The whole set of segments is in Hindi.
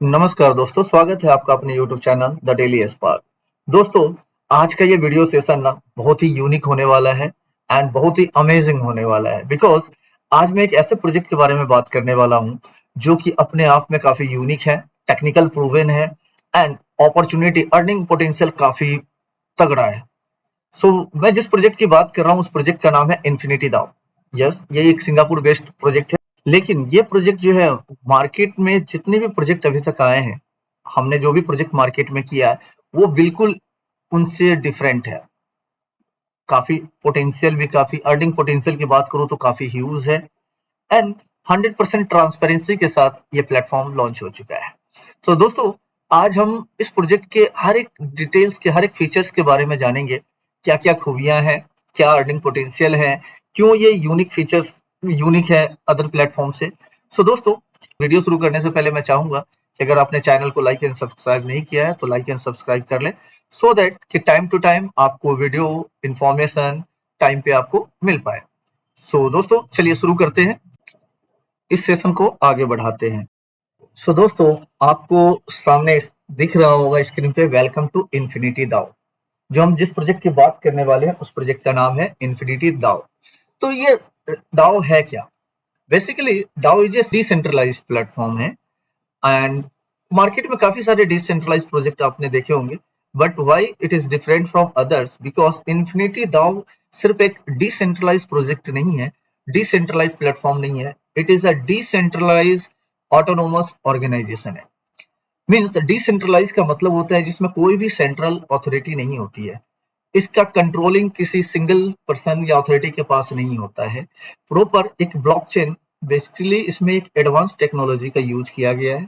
नमस्कार दोस्तों, स्वागत है आपका अपने YouTube channel the daily spark. दोस्तों, आज का ये वीडियो सेशन ना बहुत ही यूनिक होने वाला है एंड बहुत ही अमेजिंग होने वाला है बिकॉज आज मैं एक ऐसे प्रोजेक्ट के बारे में बात करने वाला हूँ जो कि अपने आप में काफी यूनिक है, टेक्निकल प्रूवन है एंड अपॉर्चुनिटी अर्निंग पोटेंशियल काफी तगड़ा है। मैं जिस प्रोजेक्ट की बात कर रहा हूँ उस प्रोजेक्ट का नाम है इन्फिनिटी दाओ। यस, ये एक सिंगापुर बेस्ड प्रोजेक्ट है, लेकिन ये प्रोजेक्ट जो है मार्केट में जितने भी प्रोजेक्ट अभी तक आए हैं, हमने जो भी प्रोजेक्ट मार्केट में किया है वो बिल्कुल उनसे डिफरेंट है। काफी पोटेंशियल भी, काफी अर्निंग पोटेंशियल की बात करूँ तो काफी ह्यूज है एंड 100% ट्रांसपेरेंसी के साथ ये प्लेटफॉर्म लॉन्च हो चुका है। तो दोस्तों, आज हम इस प्रोजेक्ट के हर एक डिटेल्स के, हर एक फीचर्स के बारे में जानेंगे। क्या क्या खूबियां हैं, क्या अर्निंग पोटेंशियल है, क्यों ये यूनिक फीचर्स यूनिक है अदर प्लेटफॉर्म से। दोस्तों, वीडियो शुरू करने से पहले मैं चाहूंगा कि अगर आपने चैनल को लाइक एंड सब्सक्राइब नहीं किया है तो लाइक एंड सब्सक्राइब कर लें, सो दैट कि टाइम टू टाइम आपको वीडियो इंफॉर्मेशन टाइम पे आपको मिल पाए। दोस्तों, चलिए शुरू करते हैं, इस सेशन को आगे बढ़ाते हैं। दोस्तों, आपको सामने दिख रहा होगा स्क्रीन पे वेलकम टू इन्फिनिटी दाओ। जो हम जिस प्रोजेक्ट की बात करने वाले हैं उस प्रोजेक्ट का नाम है इन्फिनिटी दाओ। तो ये दाओ है क्या? बेसिकली दाओ इज ए डिसेंट्रलाइज्ड प्लेटफॉर्म है एंड मार्केट में काफी सारे डिसेंट्रलाइज्ड प्रोजेक्ट आपने देखे होंगे, but why it is different from others, because infinity दाओ सिर्फ एक डिसेंट्रलाइज्ड प्रोजेक्ट नहीं है, डिसेंट्रलाइज्ड प्लेटफॉर्म नहीं है, it is a decentralised autonomous organisation है। मीन्स डिसेंट्रलाइज का मतलब होता है जिसमें कोई भी सेंट्रल अथॉरिटी नहीं होती है, इसका कंट्रोलिंग किसी सिंगल पर्सन या अथॉरिटी के पास नहीं होता है। प्रॉपर एक ब्लॉकचेन, बेसिकली इसमें एक एडवांस टेक्नोलॉजी का यूज किया गया है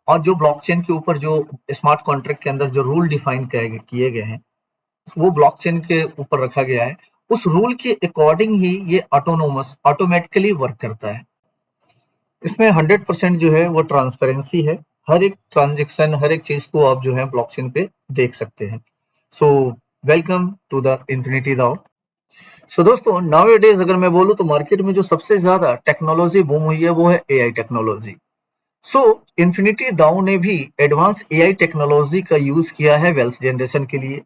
और जो ब्लॉकचेन के ऊपर जो स्मार्ट कॉन्ट्रैक्ट के अंदर जो रूल डिफाइन किए गए हैं वो ब्लॉकचेन के ऊपर रखा गया है। उस रूल के अकॉर्डिंग ही ये ऑटोनोमस ऑटोमेटिकली वर्क करता है। इसमें 100% जो है वो ट्रांसपेरेंसी है। हर एक ट्रांजेक्शन, हर एक चीज को आप जो है ब्लॉकचेन पे देख सकते हैं। So welcome to the infinity DAO. दोस्तों, नाउ डेज अगर मैं बोलूँ तो मार्केट में जो सबसे ज्यादा टेक्नोलॉजी बूम हुई है वो है एआई टेक्नोलॉजी। सो इन्फिनिटी दाओ ने भी एडवांस एआई टेक्नोलॉजी का यूज किया है वेल्थ जनरेशन के लिए,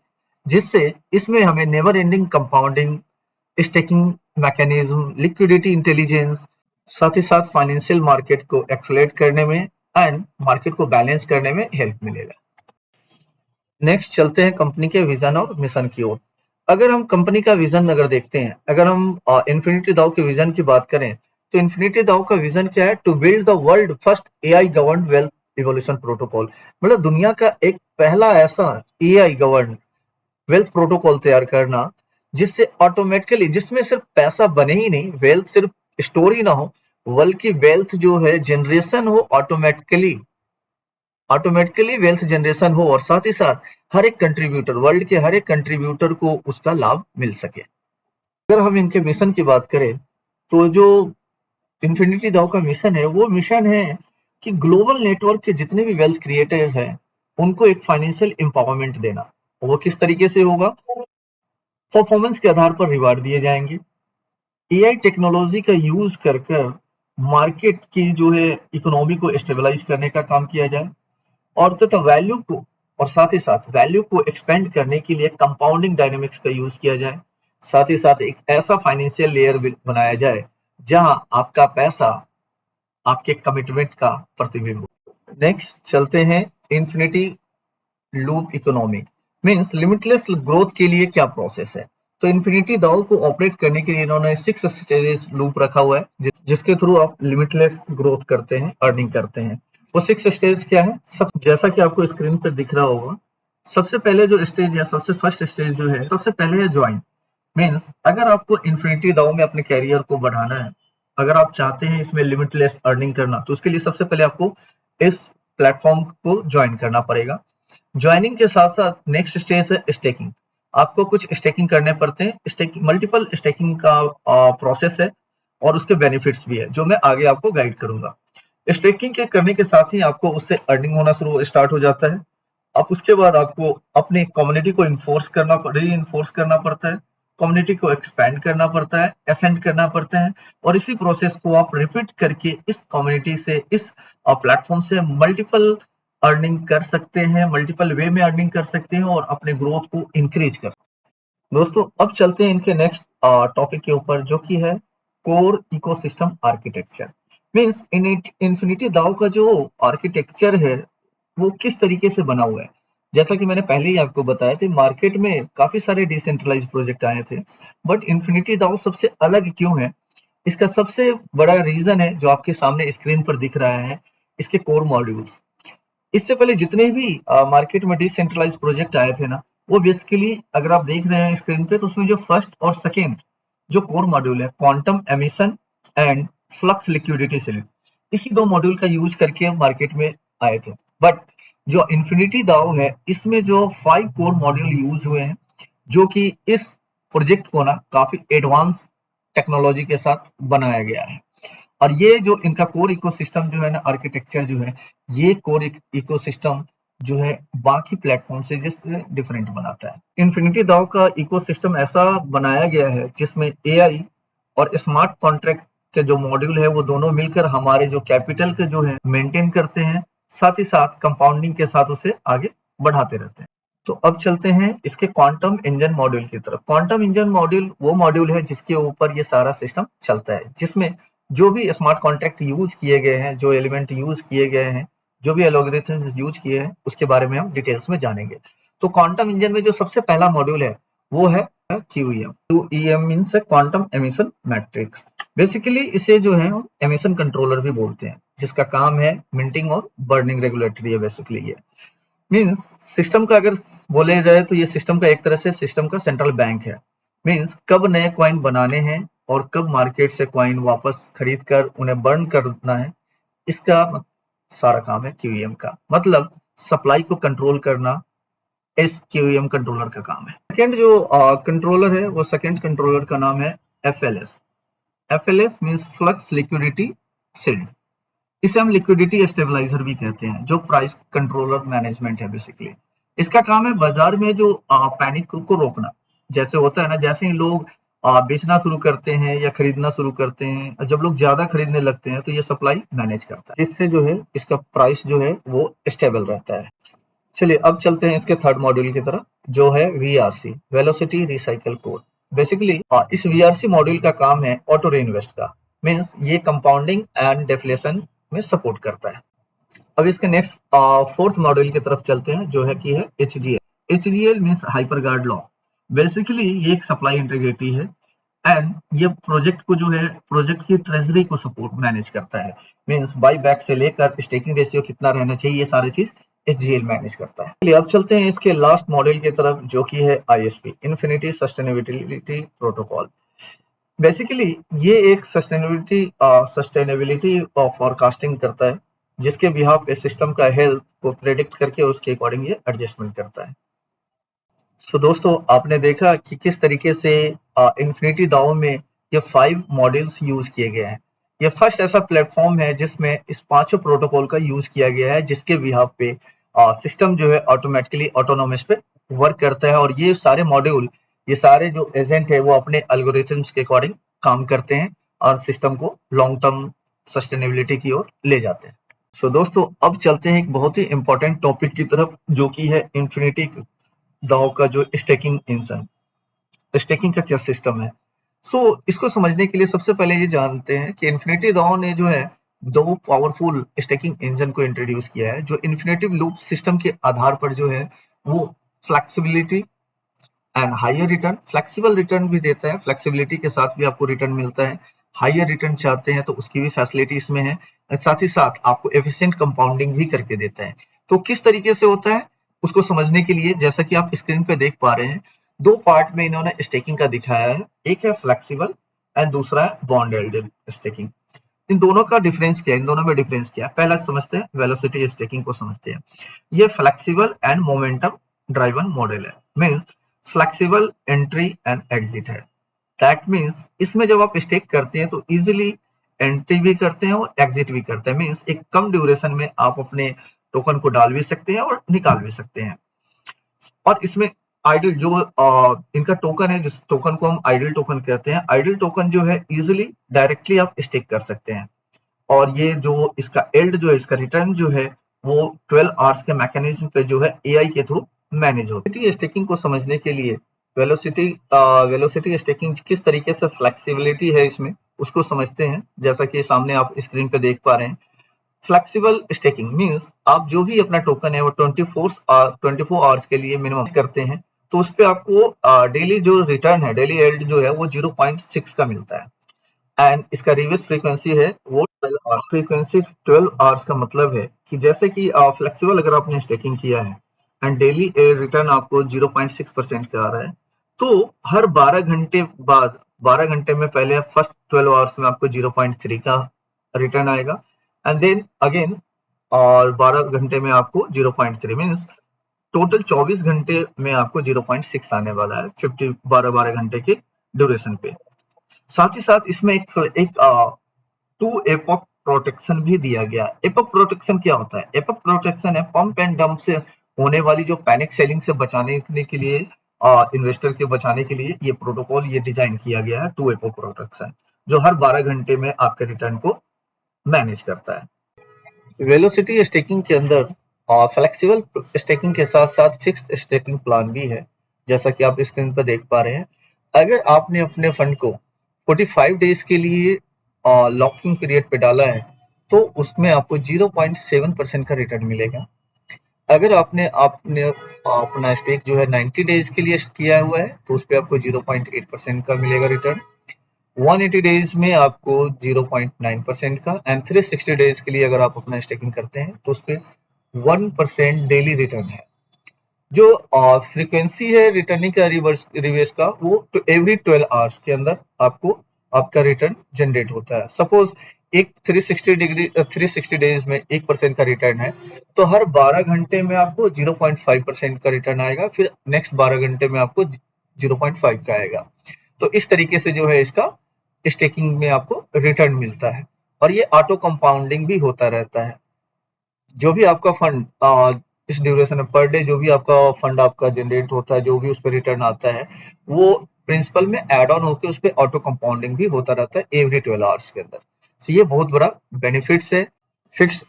जिससे इसमें हमें never ending compounding, staking mechanism, liquidity intelligence, साथ ही साथ फाइनेंशियल मार्केट को एक्सलेट करने में एंड मार्केट को बैलेंस करने में हेल्प मिलेगा। नेक्स्ट चलते हैं कंपनी के विजन और मिशन की ओर। अगर हम कंपनी का विजन अगर देखते हैं, अगर हम इन्फिनिटी दाओ के विजन की बात करें तो इन्फिनिटी दाओ का विजन क्या है? To build the world first AI governed wealth evolution protocol. मतलब दुनिया का एक पहला ऐसा एआई गवर्न वेल्थ प्रोटोकॉल तैयार करना जिससे ऑटोमेटिकली, जिसमें सिर्फ पैसा बने ही नहीं, वेल्थ सिर्फ स्टोर ही ना हो, बल्कि वेल्थ जो है जनरेशन हो, ऑटोमेटिकली ऑटोमेटिकली वेल्थ जनरेशन हो और साथ ही साथ हर एक कंट्रीब्यूटर, वर्ल्ड के हर एक कंट्रीब्यूटर को उसका लाभ मिल सके। अगर हम इनके मिशन की बात करें तो जो इन्फिनिटी दाओ का मिशन है वो मिशन है कि ग्लोबल नेटवर्क के जितने भी वेल्थ क्रिएटर हैं उनको एक फाइनेंशियल एम्पावरमेंट देना। वो किस तरीके से होगा? परफॉर्मेंस के आधार पर रिवार्ड दिए जाएंगे। एआई टेक्नोलॉजी का यूज कर कर मार्केट की जो है इकोनॉमी को स्टेबलाइज करने का काम किया जाए और तथा वैल्यू को, और साथ ही साथ वैल्यू को एक्सपेंड करने के लिए कंपाउंडिंग डायनेमिक्स का यूज किया जाए। साथ ही साथ एक ऐसा फाइनेंशियल लेयर बनाया जाए जहां आपका पैसा आपके कमिटमेंट का प्रतिबिंब हो। नेक्स्ट चलते हैं infinity loop economy, means limitless growth के लिए क्या प्रोसेस है। तो इन्फिनिटी दाओ को ऑपरेट करने के लिए इन्होंने 6 स्टेजेस लूप रखा हुआ है जिसके थ्रू आप लिमिटलेस ग्रोथ करते हैं, अर्निंग करते हैं। वो 6 स्टेज क्या है? सब जैसा कि आपको स्क्रीन पर दिख रहा होगा, सबसे पहले जो स्टेज या सबसे फर्स्ट स्टेज जो है, सबसे पहले है ज्वाइन। मीन्स अगर आपको इन्फिनिटी दाओ में अपने कैरियर को बढ़ाना है, अगर आप चाहते हैं इसमें लिमिटलेस अर्निंग करना, तो उसके लिए सबसे पहले आपको इस प्लेटफॉर्म को ज्वाइन करना पड़ेगा। ज्वाइनिंग के साथ साथ नेक्स्ट स्टेज है स्टेकिंग। आपको कुछ स्टेकिंग करने पड़ते हैं। स्टेकिंग, मल्टीपल स्टेकिंग का प्रोसेस है और उसके बेनिफिट्स भी है जो मैं आगे आपको गाइड करूंगा। स्टेकिंग के करने के साथ ही आपको उससे अर्निंग होना शुरू स्टार्ट हो जाता है। अब उसके बाद आपको अपनी कम्युनिटी को री इन्फोर्स करना पड़ता है कम्युनिटी को एक्सपेंड करना पड़ता है, असेंड करना पड़ता है, और इसी प्रोसेस को आप रिपीट करके इस कम्युनिटी से, इस प्लेटफॉर्म से मल्टीपल अर्निंग कर सकते हैं, मल्टीपल वे में अर्निंग कर सकते हैं और अपने ग्रोथ को इंक्रीज कर सकते हैं। दोस्तों अब चलते हैं इनके नेक्स्ट टॉपिक के ऊपर, जो कि है core ecosystem architecture. Means infinity दाओ का जो आर्किटेक्चर है वो किस तरीके से बना हुआ है। जैसा कि मैंने पहले ही आपको बताया था, मार्केट में काफी सारे डिसेंट्रलाइज्ड प्रोजेक्ट आए थे, बट इन्फिनिटी दाओ सबसे अलग क्यों है? इसका सबसे बड़ा रीजन है जो आपके सामने स्क्रीन पर दिख रहा है, इसके कोर मॉड्यूल्स। इससे पहले जितने भी मार्केट में डिसेंट्रलाइज प्रोजेक्ट आए थे ना, वो बेसिकली अगर आप देख रहे हैं स्क्रीन पे, तो उसमें जो फर्स्ट और सेकेंड जो कोर मॉड्यूल है, quantum emission and flux liquidity ceiling, इसी दो मॉड्यूल का यूज करके मार्केट में आए थे। बट जो इन्फिनिटी दाओ है, इसमें जो 5 कोर मॉड्यूल यूज हुए हैं, जो कि इस प्रोजेक्ट को ना काफी एडवांस टेक्नोलॉजी के साथ बनाया गया है। और ये जो इनका कोर इकोसिस्टम जो है ना, आर्किटेक्चर जो है, ये कोर इकोसिस्टम जो है बाकी प्लेटफॉर्म से जिससे डिफरेंट बनाता है। इन्फिनिटी दाओ का इकोसिस्टम ऐसा बनाया गया है जिसमें एआई और स्मार्ट कॉन्ट्रैक्ट के जो मॉड्यूल है वो दोनों मिलकर हमारे जो कैपिटल के जो है मेंटेन करते हैं, साथ ही साथ कंपाउंडिंग के साथ उसे आगे बढ़ाते रहते हैं। तो अब चलते हैं इसके क्वांटम इंजन मॉड्यूल की तरफ। क्वांटम इंजन मॉड्यूल वो मॉड्यूल है जिसके ऊपर ये सारा सिस्टम चलता है, जिसमें जो भी स्मार्ट कॉन्ट्रैक्ट यूज किए गए हैं, जो एलिमेंट यूज किए गए हैं, जो भी एल्गोरिथम यूज किए हैं, उसके बारे में हम डिटेल्स में जानेंगे। तो क्वांटम इंजन में जो सबसे पहला मॉड्यूल है वो है QEM. QEM means quantum emission matrix. Basically इसे जो है एमिशन कंट्रोलर भी बोलते हैं, जिसका काम है मिंटिंग और बर्निंग रेगुलेटरी है। बेसिकली ये मीन्स सिस्टम का अगर बोले जाए तो ये सिस्टम का एक तरह से सिस्टम का सेंट्रल बैंक है। मीन्स कब नए कॉइन बनाने हैं और कब मार्केट से कॉइन वापस खरीद कर उन्हें बर्न करना है, इसका सारा काम है क्यूईएम का। मतलब सप्लाई को कंट्रोल करना इस क्यूईएम कंट्रोलर का काम है। सेकेंड जो कंट्रोलर है, वो सेकेंड कंट्रोलर का नाम है एफएलएस। एफएलएस मीन्स फ्लक्स लिक्विडिटी शील्ड। इसे हम लिक्विडिटी स्टेबलाइजर भी कहते हैं, जो प्राइस कंट्रोलर मैनेजमेंट है बेसिकली। इसका काम है बाजार में जो पैनिक को रोकना। जैसे होता है ना, जैसे ही लोग बेचना शुरू करते हैं या खरीदना शुरू करते हैं, जब लोग ज्यादा खरीदने लगते हैं तो ये सप्लाई मैनेज करता है, जिससे जो है इसका प्राइस जो है वो स्टेबल रहता है। चलिए अब चलते हैं इसके थर्ड मॉड्यूल की तरफ, जो है VRC, velocity recycle code. Basically इस वीआरसी मॉड्यूल का काम है ऑटो रीइन्वेस्ट का। मीन्स ये कंपाउंडिंग एंड डेफ्लेशन में सपोर्ट करता है। अब इसके नेक्स्ट फोर्थ मॉड्यूल की तरफ चलते हैं, जो है कि है HDL. HDL means hyper guard law. Basically ये एक सप्लाई इंटीग्रिटी है एंड ये प्रोजेक्ट को जो है, प्रोजेक्ट की ट्रेजरी को सपोर्ट मैनेज करता है। मीन्स बाई बैक से लेकर स्टेकिंग रेशियो कितना रहना चाहिए, ये सारी चीज एचडीएल मैनेज करता है। चलिए अब चलते हैं इसके लास्ट मॉड्यूल की तरफ, जो कि है ISP, infinity sustainability protocol. Basically ये एक सस्टेनेबिलिटी फॉरकास्टिंग करता है, जिसके बिहाफ पे सिस्टम का हेल्थ को प्रेडिक्ट करके उसके अकॉर्डिंग ये एडजस्टमेंट करता है। सो दोस्तों आपने देखा कि किस तरीके से इन्फिनिटी दाओ में ये 5 मॉड्यूल्स यूज किए गए हैं। ये फर्स्ट ऐसा प्लेटफॉर्म है जिसमें इस पांचों प्रोटोकॉल का यूज किया गया है, जिसके बिहाफ पे सिस्टम जो है ऑटोमेटिकली ऑटोनोमस पे वर्क करता है। और ये सारे मॉड्यूल, ये सारे जो एजेंट है, वो अपने एल्गोरिथम्स के अकॉर्डिंग काम करते हैं और सिस्टम को लॉन्ग टर्म सस्टेनेबिलिटी की ओर ले जाते हैं। सो दोस्तों अब चलते हैं एक बहुत ही इंपॉर्टेंट टॉपिक की तरफ, जो कि है इन्फिनिटी दाओ का जो स्टेकिंग इंजन। स्टेकिंग का क्या सिस्टम है? इसको समझने के लिए सबसे पहले ये जानते हैं कि इन्फिनिटी दाओ ने जो है दो पावरफुल स्टेकिंग इंजन को इंट्रोड्यूस किया है, जो इन्फिनिटिव लूप सिस्टम के आधार पर जो है वो flexibility and higher return, flexible return भी देता है, फ्लेक्सिबिलिटी के साथ भी आपको रिटर्न मिलता है। हायर रिटर्न चाहते हैं तो उसकी भी फैसिलिटी इसमें है, साथ ही साथ आपको एफिशिएंट कंपाउंडिंग भी करके देता है। तो किस तरीके से होता है उसको समझने के लिए, जैसा कि आप स्क्रीन पे देख पा रहे हैं, दो पार्ट में इन्होंने स्टेकिंग का दिखाया है। एक है फ्लेक्सिबल एंड दूसरा है बॉन्डेड स्टेकिंग। इन दोनों का डिफरेंस क्या है, इन दोनों में डिफरेंस क्या है? पहला समझते हैं, वेलोसिटी स्टेकिंग को समझते हैं। ये flexible and momentum driven model है। Means flexible entry and exit है। दैट मीन्स इसमें जब आप स्टेक करते हैं तो इजीली एंट्री भी करते हैं और एग्जिट भी करते हैं। मीन्स एक कम ड्यूरेशन में आप अपने टोकन को डाल भी सकते हैं और निकाल भी सकते हैं। और इसमें आइडल जो इनका टोकन है, जिस टोकन को हम आइडल टोकन कहते हैं, आइडल टोकन जो है इजिली डायरेक्टली आप स्टेक कर सकते हैं। और ये जो इसका एल्ड जो है, इसका रिटर्न जो है वो 12 आवर्स के मैकेनिज्म पे जो है एआई के थ्रू मैनेज होता है। वेलोसिटी स्टेकिंग को समझने के लिए वेलोसिटी स्टेकिंग किस तरीके से फ्लेक्सिबिलिटी है इसमें, उसको समझते हैं। जैसा कि सामने आप स्क्रीन पे देख पा रहे हैं, फ्लेक्सिबल स्टेकिंग मींस आप जो भी अपना टोकन है वो 24 आवर्स के लिए मिनिमम करते हैं, तो उस पे आपको डेली जो रिटर्न है, डेली एल्ड जो है वो 0.6 का मिलता है। एंड इसका रिवर्स फ्रीक्वेंसी है वो 12 आवर्स। फ्रीक्वेंसी 12 आवर्स का मतलब है कि जैसे कि फ्लेक्सिबल अगर आपने स्टेकिंग किया है एंड डेली रिटर्न आपको 0.6% का आ रहा है, तो हर 12 घंटे बाद, 12 घंटे में पहले फर्स्ट 12 आवर्स में आपको 0.3 का रिटर्न आएगा, एंड देन अगेन और 12 घंटे में आपको 0.3 मीन्स टोटल 24 घंटे में आपको 0.6 आने वाला है 50 12 घंटे के ड्यूरेशन पे। साथ ही साथ इसमें एक टू एपॉक प्रोटेक्शन भी दिया गया। एपॉक प्रोटेक्शन क्या होता है? एपॉक प्रोटेक्शन है पंप एंड डंप से होने वाली जो पैनिक सेलिंग से बचाने के लिए, इन्वेस्टर के बचाने के लिए ये प्रोटोकॉल ये डिजाइन किया गया है, टू एपॉक प्रोटेक्शन, जो हर 12 घंटे में आपके रिटर्न को मैनेज करता है। वेलोसिटी स्टेकिंग के अंदर फ्लेक्सिबल स्टेकिंग के साथ साथ फिक्स्ड स्टेकिंग प्लान भी है, जैसा कि आप स्क्रीन पर देख पा रहे हैं। अगर आपने अपने फंड को 45 डेज के लिए लॉकिंग पीरियड पे डाला है, तो उसमें आपको 0.7% का रिटर्न मिलेगा। अगर आपने आपने अपना स्टेक जो है 90 डेज के लिए किया हुआ है, तो उस पर आपको 0.8% का मिलेगा रिटर्न। 180 डेज में आपको 0.9% का, एंड 360 डेज के लिए अगर आप अपना स्टेकिंग करते हैं तो उस पर 1% डेली रिटर्न है। जो फ्रीक्वेंसी है रिटर्निंग का रिवर्स का, वो एवरी 12 आवर्स के अंदर आपको आपका रिटर्न जनरेट होता है। सपोज एक 360 डेज में 1% का रिटर्न है, तो हर 12 घंटे में आपको 0.5% का रिटर्न आएगा, फिर नेक्स्ट 12 घंटे में आपको 0.5 का आएगा। तो इस तरीके से जो है इसका स्टेकिंग में आपको रिटर्न मिलता है, और ये ऑटो कंपाउंडिंग भी होता रहता है। जो भी आपका फंड इस ड्यूरेशन में पर डे जो भी आपका फंड आपका जनरेट होता है, जो भी उस पर रिटर्न आता है, वो प्रिंसिपल में एड ऑन होकर उस पर ऑटो कंपाउंडिंग भी होता रहता है एवरी 12 आवर्स के अंदर। सो ये बहुत बड़ा बेनिफिट्स है फिक्स्ड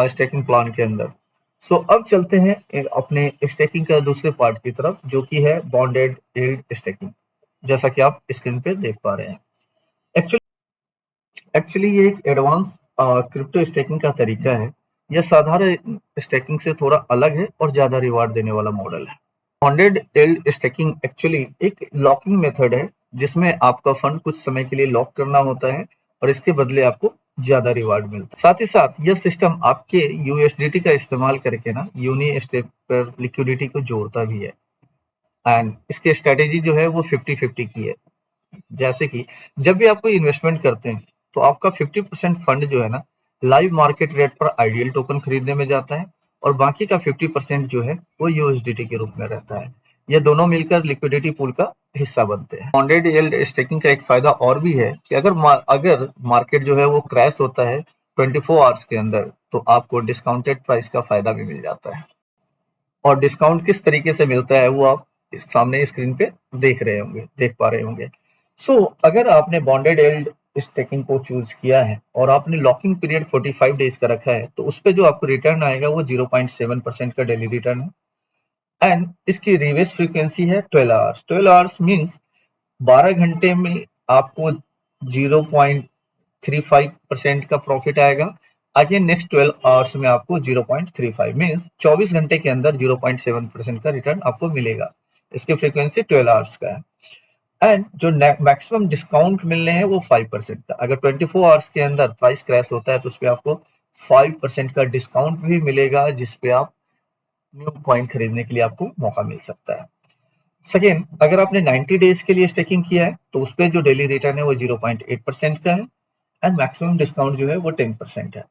स्टेकिंग प्लान के अंदर। सो अब चलते हैं अपने स्टेकिंग का दूसरे पार्ट की तरफ, जो कि है बॉन्डेड यील्ड स्टेकिंग, जैसा कि आप स्क्रीन पे देख पा रहे हैं। एक्चुअली ये एक एडवांस क्रिप्टो स्टेकिंग का तरीका है। यह साधारण स्टेकिंग से थोड़ा अलग है और ज्यादा रिवार्ड देने वाला मॉडल है। बॉन्डेड यील्ड स्टेकिंग एक्चुअली एक लॉकिंग मेथड है, जिसमें आपका फंड कुछ समय के लिए लॉक करना होता है और इसके बदले आपको ज्यादा रिवार्ड मिलता है। साथ ही साथ यह सिस्टम आपके यूएसडीटी का इस्तेमाल करके ना यूनि स्टेप पर लिक्विडिटी को जोड़ता भी है, एंड इसकी स्ट्रेटेजी जो है वो 50-50 की है। जैसे कि जब भी आप कोई इन्वेस्टमेंट करते हैं, तो आपका 50% फंड जो है ना लाइव मार्केट रेट पर आइडियल टोकन खरीदने में जाता है, और बाकी का 50% जो है वो यूएसडीटी के रूप में रहता है। ये दोनों मिलकर लिक्विडिटी पूल का हिस्सा बनते हैं। बॉन्डेड यील्ड स्टेकिंग का एक फायदा और भी है कि अगर मार्केट जो है वो क्रैश होता है 24 आवर्स के अंदर, तो आपको डिस्काउंटेड प्राइस का फायदा भी मिल जाता है। और डिस्काउंट किस तरीके से मिलता है वो आप सामने स्क्रीन पे देख पा रहे होंगे। सो अगर आपने बॉन्डेड यील्ड स्टेकिंग को चूज किया है और आपने लॉकिंग पीरियड 45 डेज का रखा है, तो उस पे जो आपको रिटर्न आएगा वो 0.7% का डेली रिटर्न है, एंड इसकी रिवर्स फ्रीक्वेंसी है 12 आवर्स। 12 आवर्स मींस 12 घंटे में आपको 0.35% का प्रॉफिट आएगा। अगेन नेक्स्ट 12 आवर्स में आपको 0.35 मींस 24 घंटे के अंदर 0.7% का रिटर्न आपको मिलेगा। इसकी फ्रीक्वेंसी 12 आवर्स का है, एंड जो मैक्सिमम डिस्काउंट मिलने हैं वो 5% का। अगर 24 आवर्स के अंदर प्राइस क्रैश होता है, तो उस पर आपको 5% का डिस्काउंट भी मिलेगा, जिसपे आप न्यू कॉइन खरीदने के लिए आपको मौका मिल सकता है। सेकेंड, अगर आपने 90 डेज के लिए स्टेकिंग किया है, तो उस पर जो डेली रिटर्न है वो 0.8% का है, एंड मैक्सिमम डिस्काउंट जो है वो 10% है।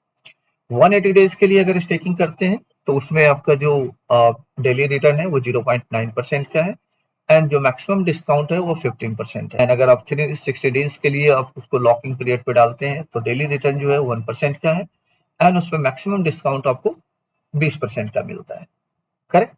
180 डेज के लिए अगर स्टेकिंग करते हैं, तो उसमें आपका जो डेली रिटर्न है वो 0.9% का है, एंड जो मैक्सिमम डिस्काउंट है वो 15% है। एंड अगर आप 360 डेज के लिए आप उसको लॉकिंग पीरियड पे डालते हैं, तो डेली रिटर्न जो है 1% का है, एंड उस पर मैक्सिमम डिस्काउंट आपको 20% का मिलता है। करेक्ट?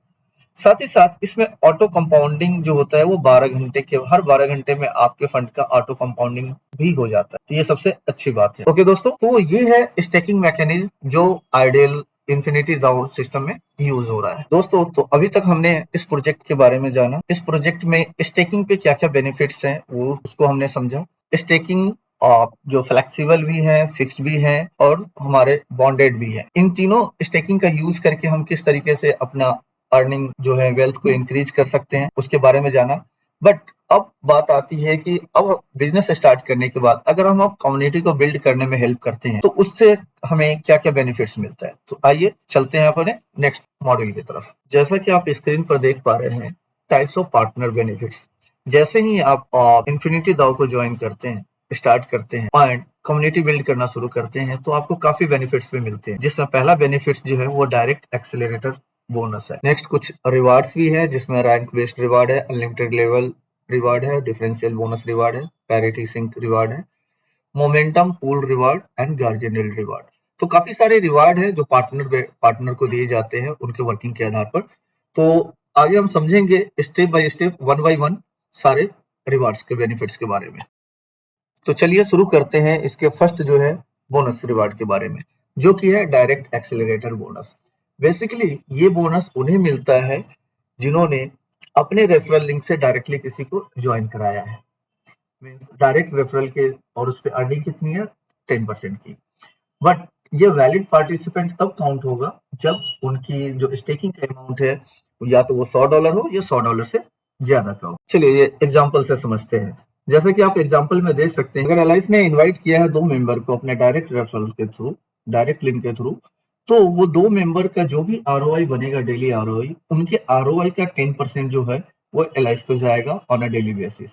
साथ ही साथ इसमें ऑटो कंपाउंडिंग जो होता है वो 12 घंटे के हर 12 घंटे में आपके फंड का ऑटो कंपाउंडिंग भी हो जाता है, तो ये सबसे अच्छी बात है। ओके दोस्तों, तो ये है स्टेकिंग मैकेनिज्म जो आइडियल इन्फिनिटी दाओ सिस्टम में यूज हो रहा है। दोस्तों, तो अभी तक हमने इस प्रोजेक्ट के बारे में जाना, इस प्रोजेक्ट में स्टेकिंग पे क्या क्या बेनिफिट्स हैं वो उसको हमने समझा। स्टेकिंग जो फ्लेक्सिबल भी है, फिक्स्ड भी है और हमारे बॉन्डेड भी है। इन तीनों स्टेकिंग का यूज करके हम किस तरीके से अपना अर्निंग जो है वेल्थ को इंक्रीज कर सकते हैं उसके बारे में जाना। बट अब बात आती है कि अब बिजनेस स्टार्ट करने के बाद अगर हम अब कम्युनिटी को बिल्ड करने में हेल्प करते हैं तो उससे हमें क्या क्या बेनिफिट्स मिलता है। तो आइए चलते हैं अपने नेक्स्ट मॉड्यूल की तरफ। जैसा कि आप स्क्रीन पर देख पा रहे हैं, टाइप्स ऑफ पार्टनर बेनिफिट्स। जैसे ही आप इन्फिनिटी दाओ को ज्वाइन करते हैं, स्टार्ट करते हैं एंड कम्युनिटी बिल्ड करना शुरू करते हैं तो आपको काफी बेनिफिट्स भी मिलते हैं, जिसमें पहला बेनिफिट जो है वो डायरेक्ट एक्सेलरेटर बोनस है। नेक्स्ट कुछ रिवार्ड्स भी है, जिसमें रैंक बेस्ड रिवार्ड है, अनलिमिटेड लेवल रिवार्ड है, डिफरेंशियल बोनस रिवार्ड है, पैरिटी सिंक रिवार्ड है, मोमेंटम पूल रिवार्ड एंड गार्जियनल रिवार्ड। तो काफी सारे रिवार्ड है जो पार्टनर को दिए जाते हैं उनके वर्किंग के आधार पर। तो आगे हम समझेंगे step by step, one by one सारे रिवार्ड्स के बेनिफिट्स के बारे में। तो चलिए शुरू करते हैं इसके फर्स्ट जो है बोनस रिवार्ड के बारे में, जो कि है डायरेक्ट एक्सेलरेटर बोनस। बेसिकली ये बोनस उन्हें मिलता है जिन्होंने अपने रेफरल लिंक से डायरेक्टली किसी को ज्वाइन कराया है। मींस डायरेक्ट रेफरल के, और उस पे अर्निंग कितनी है, 10% की। बट ये वैलिड पार्टिसिपेंट तब काउंट होगा जब उनकी जो स्टेकिंग का अमाउंट है या तो वो $100 हो या $100 से ज्यादा का हो। चलिए ये एग्जांपल से समझते हैं। जैसा कि आप एग्जांपल में देख सकते हैं, अगर एलाइस ने इनवाइट किया है 2 मेंबर को अपने डायरेक्ट रेफरल के थ्रू, डायरेक्ट लिंक के थ्रू, तो वो 2 मेंबर का जो भी आरओआई बनेगा, डेली आरओआई, उनके आरओआई का 10% जो है वो एलाइस पे जाएगा ऑन अ डेली बेसिस।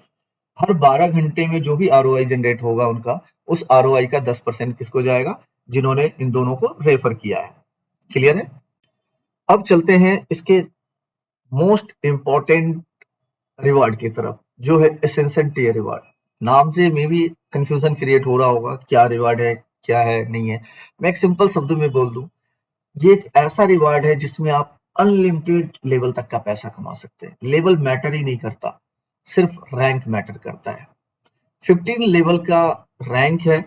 हर 12 घंटे में जो भी आरओआई जनरेट होगा उनका, उस आरओआई का 10% किसको जाएगा, जिन्होंने इन दोनों को रेफर किया है। क्लियर है? अब चलते हैं इसके मोस्ट इंपॉर्टेंट रिवार्ड की तरफ, जो है एसेंशियल टियर रिवार्ड। नाम से मे भी कंफ्यूजन क्रिएट हो रहा होगा, क्या रिवार्ड है, क्या है, नहीं है। मैं एक सिंपल शब्दों में बोल दूं, ये एक ऐसा रिवार्ड है जिसमें आप अनलिमिटेड लेवल तक का पैसा कमा सकते हैं। लेवल मैटर ही नहीं करता, सिर्फ रैंक मैटर करता है। 15 लेवल का रैंक है,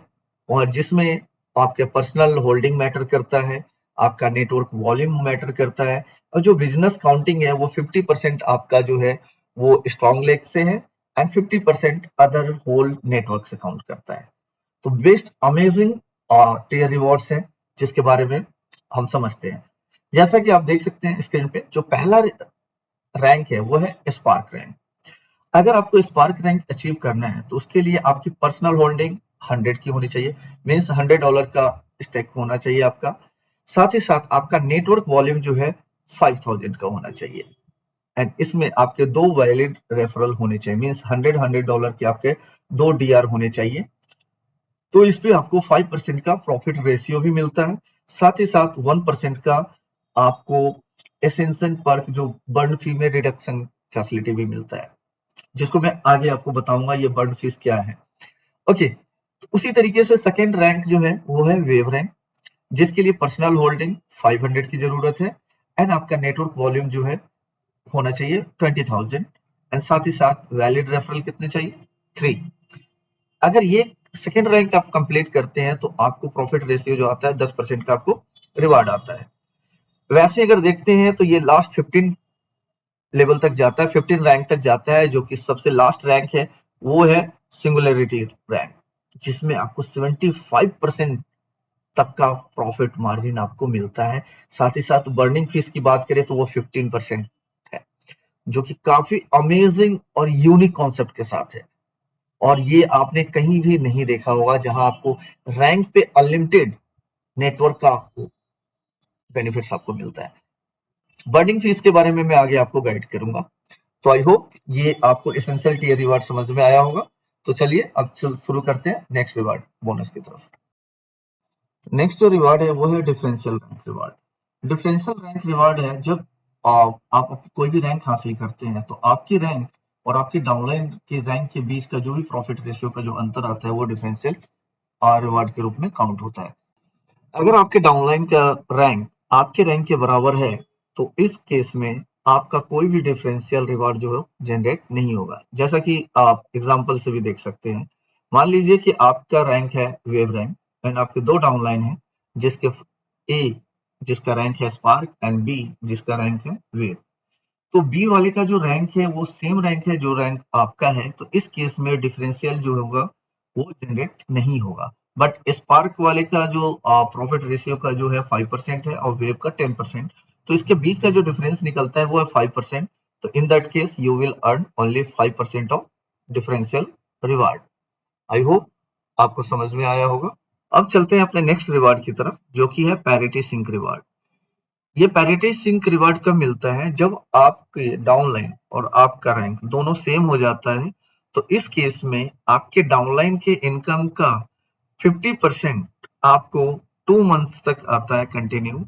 और जिसमें आपके पर्सनल होल्डिंग मैटर करता है, आपका नेटवर्क वॉल्यूम मैटर करता है, और जो बिजनेस काउंटिंग है वो 50% आपका जो है वो स्ट्रॉन्ग लेग से है एंड 50% अदर होल नेटवर्क से काउंट करता है। तो बेस्ट अमेजिंग टियर रिवॉर्ड्स हैं जिसके बारे में हम समझते हैं। जैसा कि आप देख सकते हैं स्क्रीन पे, जो पहला रैंक है वो है स्पार्क रैंक। अगर आपको स्पार्क रैंक अचीव करना है तो उसके लिए आपकी पर्सनल होल्डिंग 100 की होनी चाहिए, मीन्स $100 का स्टेक होना चाहिए आपका। साथ ही साथ आपका नेटवर्क वॉल्यूम जो है 5000 का होना चाहिए, एंड इसमें आपके 2 वैलिड रेफरल होने चाहिए, मीन्स $100 के आपके 2 डीआर होने चाहिए। तो इस पे आपको 5% का प्रॉफिट रेशियो भी मिलता है। साथ ही साथ 1% का आपको एसेंशन पर्क, जो बर्न फी में रिडक्शन फैसिलिटी भी मिलता है, जिसको मैं आगे आपको बताऊंगा ये बर्न फीस क्या है। ओके, तो उसी तरीके से सेकेंड रैंक जो है वो है वेव रैंक, जिसके लिए पर्सनल होल्डिंग 500 की जरूरत है, एंड आपका नेटवर्क वॉल्यूम जो है होना चाहिए 20,000, एंड साथ ही साथ वैलिड रेफरल कितने चाहिए, 3। अगर ये सेकेंड रैंक आप कंप्लीट करते हैं तो आपको प्रॉफिट रेशियो जो आता है 10% का आपको रिवार्ड आता है। वैसे अगर देखते हैं तो ये लास्ट 15 लेवल तक जाता है, 15 रैंक तक जाता है, जो कि सबसे लास्ट रैंक है वो है सिंगुलरिटी रैंक, जिसमें आपको 75% तक का प्रॉफिट मार्जिन आपको मिलता है। साथ ही साथ बर्निंग फीस की बात करें तो वो 15% है, जो कि काफी अमेजिंग और यूनिक कॉन्सेप्ट के साथ है, और ये आपने कहीं भी नहीं देखा होगा जहां आपको रैंक पे अनलिमिटेड नेटवर्क का बेनिफिट्स आपको मिलता है। बर्निंग फीस के बारे में मैं आगे आपको गाइड करूंगा। तो आई होप ये आपको एसेंशियल टियर रिवार्ड समझ में आया होगा। तो चलिए अब शुरू करते हैं नेक्स्ट रिवार्ड बोनस की तरफ। नेक्स्ट जो रिवार्ड है वो है differential rank reward. Differential rank reward है जब आप कोई भी रैंक हासिल करते हैं तो आपकी रैंक और आपकी डाउनलाइन के रैंक के बीच का जो भी प्रॉफिट रेशियो का जो अंतर आता है वो डिफरेंशियल रिवार्ड के रूप में काउंट होता है। अगर आपके डाउनलाइन का रैंक आपके रैंक के बराबर है तो इस केस में आपका कोई भी डिफरेंशियल रिवार्ड जो है जनरेट नहीं होगा। जैसा कि आप एग्जांपल से भी देख सकते हैं। मान लीजिए कि आपका रैंक है वेव रैंक एंड आपके दो डाउनलाइन हैं, जिसके ए जिसका रैंक है स्पार्क एंड बी जिसका रैंक है वेव। तो बी वाले का जो रैंक है वो सेम रैंक है जो रैंक आपका है, तो इस केस में डिफरेंशियल जो होगा वो जनरेट नहीं होगा। बट स्पार्क वाले का जो प्रॉफिट रेशियो का जो है 5% है और वेव का 10%, तो इसके बीच का जो डिफरेंस निकलता है वो है 5%। तो in that case you will earn only 5% of differential reward. I hope आपको समझ में आया होगा। अब चलते हैं अपने नेक्स्ट रिवार्ड की तरफ, जो कि है पैरिटी सिंक रिवार्ड। ये पैरिटी सिंक रिवार्ड कब मिलता है? जब आपके डाउनलाइन और आपका रैंक दोनों सेम हो जाता है। तो इस केस में आपके डाउनलाइन के इनकम का 50% आपको 2 मंथ्स तक आता है continue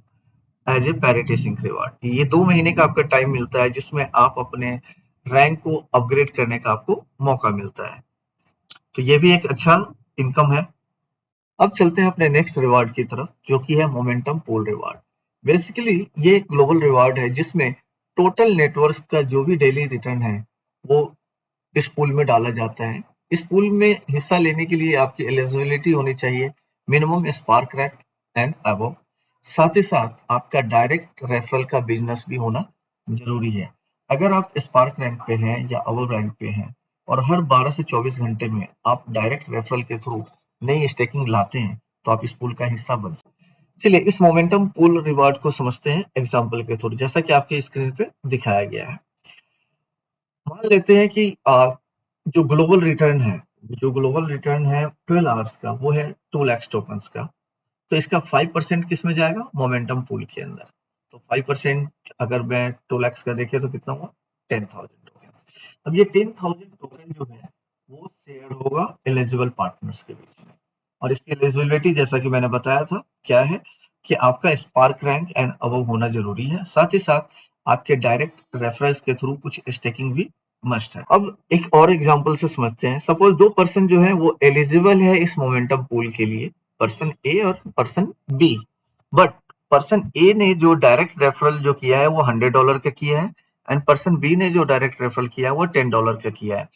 as a parity sync reward. ये 2 महीने का आपका टाइम मिलता है जिसमें आप अपने रैंक को अपग्रेड करने का आपको मौका मिलता है। तो ये भी एक अच्छा इनकम है। अब चलते हैं अपने नेक्स्ट रिवार्ड की तरफ, जो कि है मोमेंटम पूल रिवार्ड। बेसिकली ये एक ग्लोबल रिवार्ड है जिसमें टोटल नेटवर्क का जो भी डेली रिटर्न है वो इस पूल में डाला जाता है। इस पूल में हिस्सा लेने के लिए आपकी एलिजिबिलिटी होनी चाहिए minimum spark rank and above. साथ ही साथ आपका डायरेक्ट रेफरल का बिजनेस भी होना जरूरी है। अगर आप स्पार्क रैंक पे हैं या अबव रैंक पे हैं और हर 12 से 24 घंटे में आप डायरेक्ट रेफरल के थ्रू नई स्टेकिंग लाते हैं तो आप इस पूल का हिस्सा बन सकते हैं। चलिए इस मोमेंटम पूल रिवार्ड को समझते हैं एग्जांपल के थ्रू, जैसा कि आपके स्क्रीन पे दिखाया गया है। मान लेते हैं कि जो ग्लोबल रिटर्न है, 12 आवर्स का वो है 2 लाख टोकन्स का। तो इसका 5% किस में जाएगा? मोमेंटम पूल के अंदर। तो 5% अगर मैं 2 लाख का देखे तो कितना हुआ? 10,000 टोकन। अब ये 10,000 टोकन जो है वो शेयर होगा एलिजिबल पार्टनर्स के बीच में। और इसकी एलिजिबिलिटी जैसा कि मैंने बताया था क्या है कि आपका स्पार्क रैंक एंड अबव होना जरूरी है। साथ ही साथ आपके डायरेक्ट रेफरल्स के थ्रू कुछ स्टेकिंग भी मस्ट है। अब एक और एग्जांपल से समझते हैं। सपोज दो पर्सन जो है वो एलिजिबल है इस मोमेंटम पूल के लिए, पर्सन ए और पर्सन बी। बट पर्सन ए ने जो डायरेक्ट रेफरल जो किया है वो $100 का किया है एंड पर्सन बी ने जो डायरेक्ट रेफरल किया है वो $10 का किया है।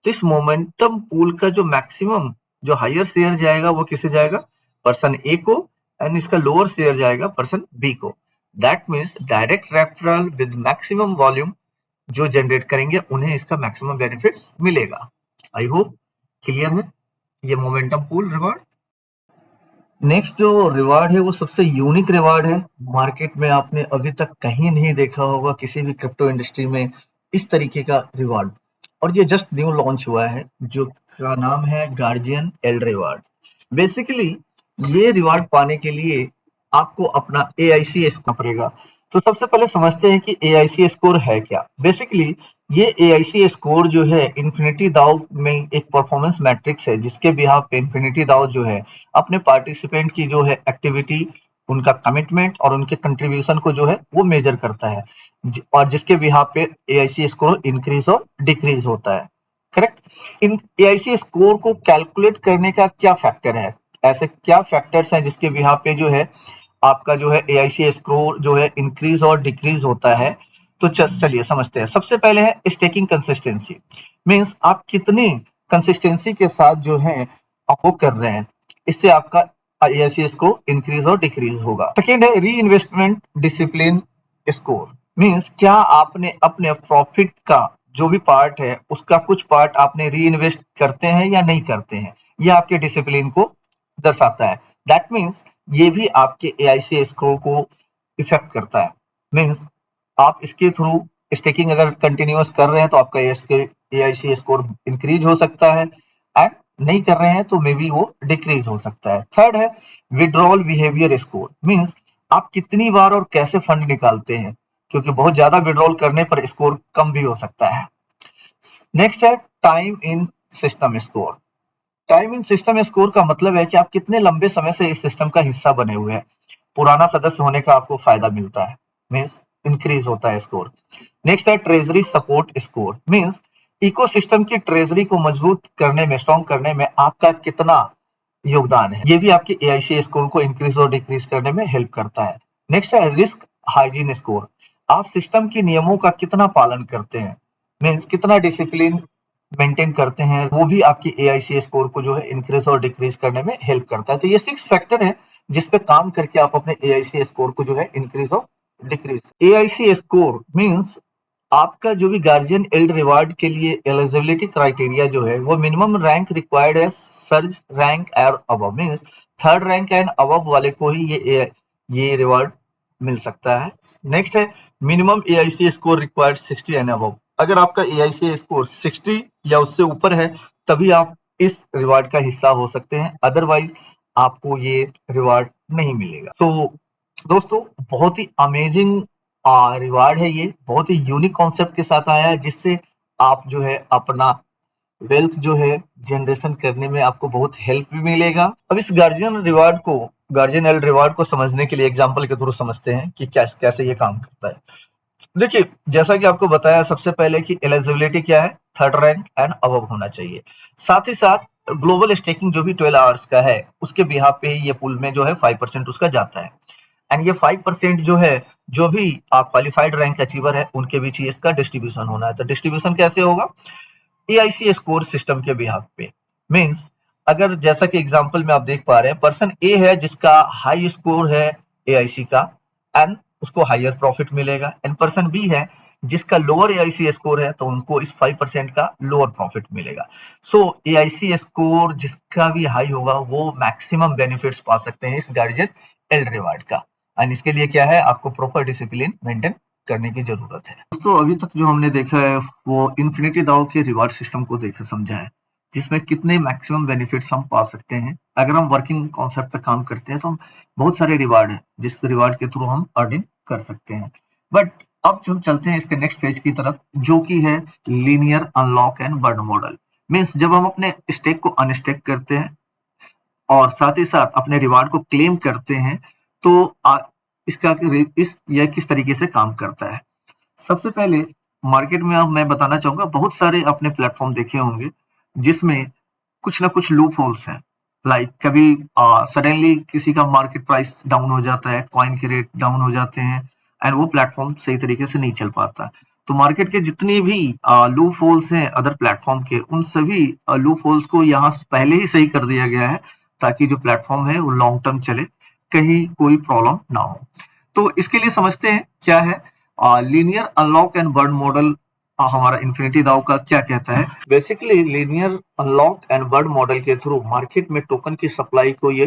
तो इस मोमेंटम पूल का जो मैक्सिमम जो हायर शेयर जाएगा वो किसे जाएगा? पर्सन ए को। एंड इसका लोअर शेयर जाएगा पर्सन बी को। That means direct referral with maximum volume जो जनरेट करेंगे उन्हें इसका मैक्सिमम बेनिफिट मिलेगा। आई होप क्लियर है ये मोमेंटम पूल रिवार्ड। नेक्स्ट जो रिवार्ड है वो सबसे यूनिक रिवार्ड है। मार्केट में आपने अभी तक कहीं नहीं देखा होगा किसी भी क्रिप्टो इंडस्ट्री में इस तरीके का रिवार्ड। और ये जस्ट न्यू लॉन्च हुआ है, जो का नाम है गार्जियन एल रिवार्ड। बेसिकली ये रिवार्ड पाने के लिए आपको अपना AIC स्कोर पड़ेगा। तो सबसे पहले समझते हैं कि AIC स्कोर है क्या। बेसिकली ये AIC स्कोर जो है इन्फिनिटी दाओ में एक परफॉर्मेंस मैट्रिक्स है, जिसके बिहाफ पे इन्फिनिटी दाओ जो है अपने पार्टिसिपेंट की जो है एक्टिविटी, उनका कमिटमेंट और उनके कंट्रीब्यूशन को जो है वो मेजर करता है। और जिसके बिहाफ पे AIC स्कोर इंक्रीज और डिक्रीज होता है। करेक्ट। इन AIC स्कोर को कैलकुलेट करने का क्या फैक्टर है, ऐसे क्या फैक्टर्स हैं जिसके बिहाफ पे जो है आपका जो है AIC स्कोर जो है इंक्रीज और डिक्रीज होता है। तो चलिए समझते हैं। सबसे पहले है स्टेकिंग कंसिस्टेंसी। मींस आप कितनी कंसिस्टेंसी के साथ जो है आप वो कर रहे हैं, इससे आपका AIC स्कोर इंक्रीज और डिक्रीज होगा। सेकेंड है री इन्वेस्टमेंट डिसिप्लिन स्कोर। मींस क्या आपने अपने प्रॉफिट का जो भी पार्ट है उसका कुछ पार्ट आपने री इन्वेस्ट करते हैं या नहीं करते हैं, यह आपके डिसिप्लिन को दर्शाता है। दैट मीन्स ये भी आपके AIC स्कोर को इफेक्ट करता है। मीन्स आप इसके थ्रू स्टेकिंग अगर कंटिन्यूअस कर रहे हैं तो आपका AIC स्कोर इंक्रीज हो सकता है, एंड नहीं कर रहे हैं तो मे बी वो डिक्रीज हो सकता है। थर्ड है विड्रॉल बिहेवियर स्कोर। मीन्स आप कितनी बार और कैसे फंड निकालते हैं, क्योंकि बहुत ज्यादा विड्रॉल करने पर स्कोर कम भी हो सकता है। नेक्स्ट है time in system score. Time in system score का मतलब है कि आप कितने लंबे समय से इस सिस्टम का हिस्सा बने हुए हैं। पुराना सदस्य होने का आपको फायदा मिलता है, मीन्स इंक्रीज होता है स्कोर। नेक्स्ट है treasury support score. Means ecosystem की ट्रेजरी को मजबूत करने में, स्ट्रॉन्ग करने में आपका कितना योगदान है, ये भी आपके AIC स्कोर को इंक्रीज और डिक्रीज करने में हेल्प करता है। नेक्स्ट है रिस्क हाइजीन स्कोर। आप सिस्टम के नियमों का कितना पालन करते हैं, मीन्स कितना डिसिप्लिन मेंटेन करते हैं, वो भी आपकी एआईसी स्कोर को जो है इंक्रीज और डिक्रीज करने में हेल्प करता है। तो ये 6 फैक्टर है जिस पे काम करके आप अपने एआईसी स्कोर को जो है इंक्रीज और डिक्रीज। एआईसी स्कोर मींस आपका जो भी गार्जियन एल्ड रिवार्ड के लिए एलिजिबिलिटी क्राइटेरिया जो है वो मिनिमम रैंक रिक्वायर्ड है सर्च रैंक और above, means third rank and above वाले को ही ये रिवार्ड मिल सकता है। नेक्स्ट है minimum AIC score required 60 and above. अगर आपका एआईसी स्कोर 60 या उससे ऊपर है तभी आप इस रिवार्ड का हिस्सा हो सकते हैं, अदरवाइज आपको ये रिवार्ड नहीं मिलेगा। तो दोस्तों बहुत ही अमेजिंग रिवार्ड है, ये बहुत ही यूनिक कॉन्सेप्ट के साथ आया है जिससे आप जो है अपना वेल्थ जो है जनरेशन करने में आपको बहुत हेल्प भी मिलेगा। अब इस गार्जियन एल्ड रिवार्ड को समझने के लिए एग्जांपल के थ्रू समझते हैं कि कैसे ये काम करता है। देखिए, जैसा कि आपको बताया सबसे पहले कि एलिजिबिलिटी क्या है, थर्ड रैंक एंड अबव होना चाहिए। साथ ही साथ ग्लोबल स्टेकिंग जो भी 12 आवर्स का है उसके बिहाफ पे ये पूल में जो है 5% उसका जाता है। एंड ये 5% जो है जो भी क्वालिफाइड रैंक अचीवर है उनके बीच ही इसका डिस्ट्रीब्यूशन होना है। तो डिस्ट्रीब्यूशन कैसे होगा, एआईसी स्कोर सिस्टम के बिहाफ पे, मींस अगर जैसा कि एग्जांपल में आप देख पा रहे हैं पर्सन ए है जिसका हाई स्कोर है एआईसी का एंड उसको हायर प्रॉफिट मिलेगा, एंड पर्सन बी है जिसका लोअर एआईसी स्कोर है तो उनको इस 5% का लोअर प्रॉफिट मिलेगा। सो एआईसी स्कोर जिसका भी हाई होगा वो मैक्सिमम बेनिफिट्स पा सकते हैं इस गार्जियन एल रिवार्ड का, एंड इसके लिए क्या है आपको प्रॉपर डिसिप्लिन मेंटेन करने की जरूरत है। दोस्तों अभी तक जो हमने देखा है वो इन्फिनिटी दाओ के रिवार्ड सिस्टम को देखा समझा है जिसमें कितने मैक्सिमम बेनिफिट्स हम पा सकते हैं। अगर हम वर्किंग कॉन्सेप्ट पे काम करते हैं तो हम बहुत सारे रिवार्ड है जिस रिवार्ड के थ्रू हम अर्निंग कर सकते हैं। बट अब जो हम चलते हैं इसके नेक्स्ट फेज की तरफ जो कि है linear unlock and burn model. Means जब हम अपने स्टेक को अनस्टेक करते हैं और साथ ही साथ अपने रिवार्ड को क्लेम करते हैं तो इसका यह किस तरीके से काम करता है। सबसे पहले मार्केट में अब मैं बताना चाहूंगा बहुत सारे अपने प्लेटफॉर्म देखे होंगे जिसमें कुछ ना कुछ लूप होल्स हैं। लाइक कभी सडनली किसी का मार्केट प्राइस डाउन हो जाता है, कॉइन के रेट डाउन हो जाते हैं एंड वो प्लेटफॉर्म सही तरीके से नहीं चल पाता। तो मार्केट के जितने भी लूप होल्स हैं अदर प्लेटफॉर्म के उन सभी लूप होल्स को यहाँ पहले ही सही कर दिया गया है ताकि जो प्लेटफॉर्म है वो लॉन्ग टर्म चले, कहीं कोई प्रॉब्लम ना हो। तो इसके लिए समझते हैं क्या है linear unlock and burn model. हमारा इन्फिनिटी दाओ का क्या कहता है, basically linear unlock and burn model के थ्रू मार्केट में टोकन की सप्लाई को ये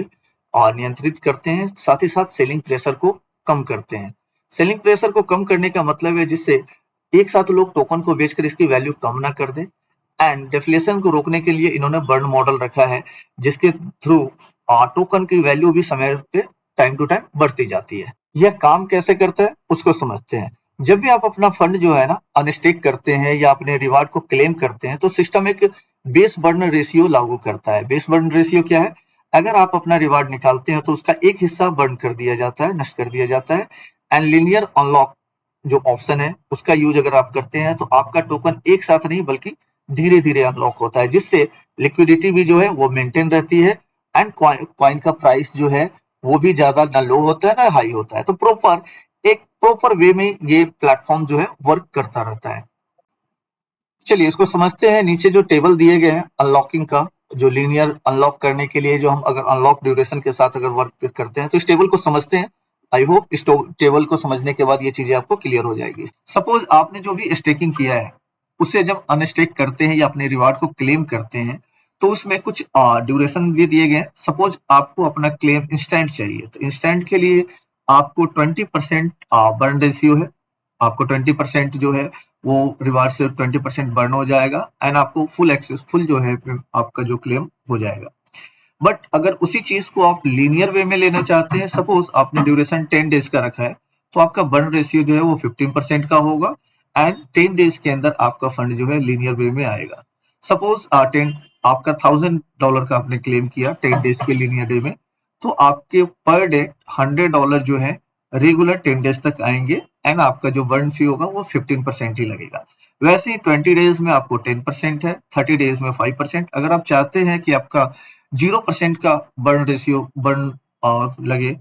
नियंत्रित करते हैं, साथ ही साथ सेलिंग प्रेशर को कम करते हैं। सेलिंग प्रेशर को कम करने का मतलब है जिससे एक साथ लोग टोकन को बेचकर इसकी वैल्यू कम ना कर दे, एंड डिफ्लेशन को रोकने के लिए इन्होंने बर्न मॉडल रखा है जिसके थ्रू टोकन की वैल्यू भी समय पे टाइम टू टाइम बढ़ती जाती है। यह काम कैसे करता है उसको समझते हैं। जब भी आप अपना फंड जो है ना अनस्टेक करते हैं या अपने रिवार्ड को क्लेम करते हैं तो सिस्टम एक बेस बर्न रेशियो लागू करता है। बेस बर्न रेशियो क्या है, अगर आप अपना रिवार्ड निकालते हैं तो उसका एक हिस्सा बर्न कर दिया जाता है, नष्ट कर दिया जाता है। एंड लीनियर अनलॉक जो ऑप्शन है उसका यूज अगर आप करते हैं तो आपका टोकन एक साथ नहीं बल्कि धीरे धीरे अनलॉक होता है जिससे लिक्विडिटी भी जो है वो मेंटेन रहती है एंड कॉइन का प्राइस जो है वो भी ज्यादा ना लो होता है ना हाई होता है। तो प्रॉपर वे में ये प्लेटफॉर्म जो है वर्क करता रहता है। चलिए इसको समझते हैं। नीचे जो टेबल दिए गए हैं अनलॉकिंग का, जो लीनियर अनलॉक करने के लिए जो हम अगर अनलॉक ड्यूरेशन के साथ अगर वर्क करते हैं तो इस टेबल को समझते हैं। आई होप इस टेबल को समझने के बाद ये चीजें आपको क्लियर हो जाएगी। सपोज आपने जो भी स्टेकिंग किया है उसे जब अनस्टेक करते हैं या अपने रिवार्ड को क्लेम करते हैं तो उसमें कुछ ड्यूरेशन भी दिए गए हैं। सपोज आपको अपना क्लेम इंस्टेंट चाहिए तो इंस्टेंट के लिए आपको 20% बर्न रेशियो है, आपको 20% जो है वो रिवार्ड से 20% बर्न हो जाएगा एंड आपको फुल एक्सेसफुल जो है आपका जो क्लेम हो जाएगा। बट अगर उसी चीज को आप लीनियर वे में लेना चाहते हैं, सपोज आपने ड्यूरेशन 10 डेज का रखा है तो आपका बर्न रेशियो जो है वो 15% का होगा एंड 10 डेज के अंदर आपका फंड जो है लीनियर वे में आएगा। सपोज आपका $1000 का आपने क्लेम किया 10 डेज के लीनियर डे में, तो आपके पर डे $100 जो है रेगुलर 10 डेज तक आएंगे एंड आपका जो बर्न फी होगा वो 15% ही लगेगा। वैसे ही 20 डेज में आपको 10% है, 30 डेज में 5%। अगर आप चाहते हैं कि आपका 0% का बर्न रेशियो लगे,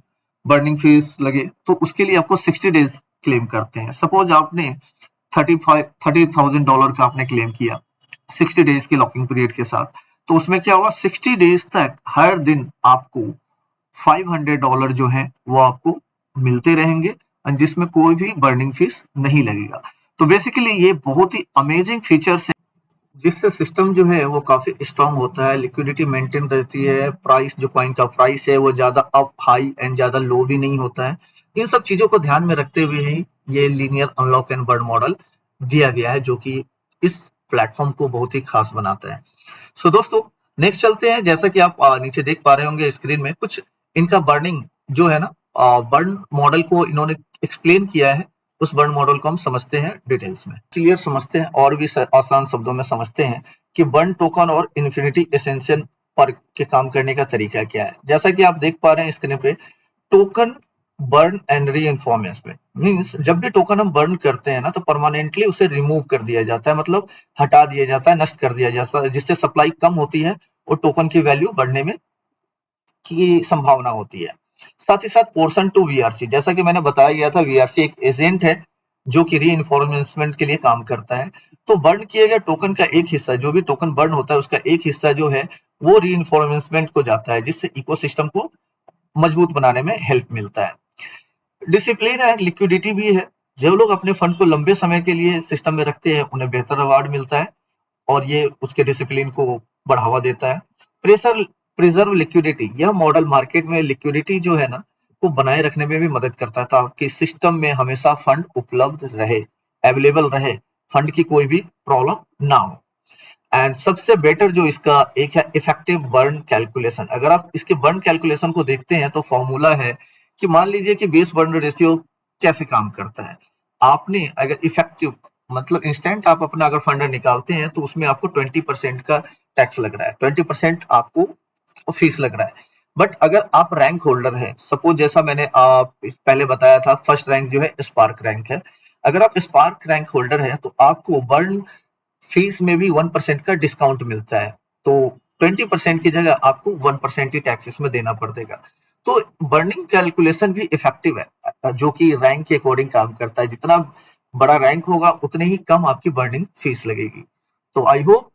बर्निंग फीस लगे, तो उसके लिए आपको 60 डेज क्लेम करते हैं। सपोज आपने $30,000 का आपने क्लेम किया 60 डेज के लॉकिंग पीरियड के साथ, तो उसमें क्या होगा, 60 डेज तक हर दिन आपको $500 जो है वो आपको मिलते रहेंगे, जिसमें कोई भी बर्निंग फीस नहीं लगेगा। तो बेसिकली ये बहुत ही अमेजिंग फीचर्स है, जिससे सिस्टम जो है वो काफी स्ट्रांग होता है, लिक्विडिटी मेंटेन रहती है, प्राइस जो कॉइन का प्राइस है वो ज्यादा अप हाई एंड ज्यादा लो भी नहीं होता है। इन सब चीजों को ध्यान में रखते हुए ही ये linear unlock and burn model दिया गया है, जो कि इस प्लेटफॉर्म को बहुत ही खास बनाता है। सो दोस्तों, नेक्स्ट चलते हैं। जैसा कि आप नीचे देख पा रहे होंगे स्क्रीन में, कुछ इनका बर्निंग जो है ना, बर्न मॉडल को इन्होंने एक्सप्लेन किया है। उस बर्न मॉडल को हम समझते हैं डिटेल्स में, क्लियर समझते हैं और भी आसान शब्दों में समझते हैं कि बर्न टोकन और इन्फिनिटी एसेंशियल पर के काम करने का तरीका क्या है। जैसा कि आप देख पा रहे हैं स्क्रीन पे, token burn and reinforcement means जब भी टोकन हम बर्न करते हैं ना, तो परमानेंटली उसे रिमूव कर दिया जाता है, मतलब हटा दिया जाता है, नष्ट कर दिया जाता है, जिससे सप्लाई कम होती है और टोकन की वैल्यू बढ़ने में की संभावना होती है। साथ ही साथ पोर्शन टू वीआरसी, जैसा कि मैंने बताया गया था, वीआरसी एक एजेंट है जो कि रीइंफोर्समेंट के लिए काम करता है। तो बर्न किए गए टोकन का एक हिस्सा, जो भी टोकन बर्न होता है उसका एक हिस्सा जो है वो रीइंफोर्समेंट को जाता है, जिससे इकोसिस्टम को मजबूत बनाने में हेल्प मिलता है। डिसिप्लिन है, लिक्विडिटी भी है। जो लोग अपने फंड को लंबे समय के लिए सिस्टम में रखते हैं उन्हें बेहतर रिवार्ड मिलता है और ये उसके डिसिप्लिन को बढ़ावा देता है। प्रेशर प्रिजर्व लिक्विडिटी, यह मॉडल मार्केट में लिक्विडिटी जो है ना को बनाए रखने में भी मदद करता है, ताकि सिस्टम में हमेशा फंड उपलब्ध रहे, अवेलेबल रहे, फंड की कोई भी प्रॉब्लम ना हो। एंड सबसे बेटर जो इसका एक है इफेक्टिव बर्न कैलकुलेशन। अगर आप इसके बर्न कैलकुलेशन को देखते हैं तो फॉर्मूला है कि मान लीजिए कि बेस बर्न रेशियो कैसे काम करता है। आपने अगर इफेक्टिव मतलब इंस्टेंट आप अपना अगर फंड निकालते हैं तो उसमें आपको 20% का टैक्स लग रहा है, 20% आपको फीस लग रहा है। बट अगर आप रैंक होल्डर है, सपोज जैसा मैंने पहले बताया था, फर्स्ट रैंक जो है स्पार्क रैंक है। अगर आप स्पार्क रैंक होल्डर है तो आपको बर्न फीस में भी 1% का डिस्काउंट मिलता है, तो 20% की जगह आपको 1% ही टैक्सेस में देना पड़ेगा। तो बर्निंग कैलकुलेशन भी इफेक्टिव है, जो कि रैंक के अकॉर्डिंग काम करता है। जितना बड़ा रैंक होगा उतने ही कम आपकी बर्निंग फीस लगेगी। तो आई होप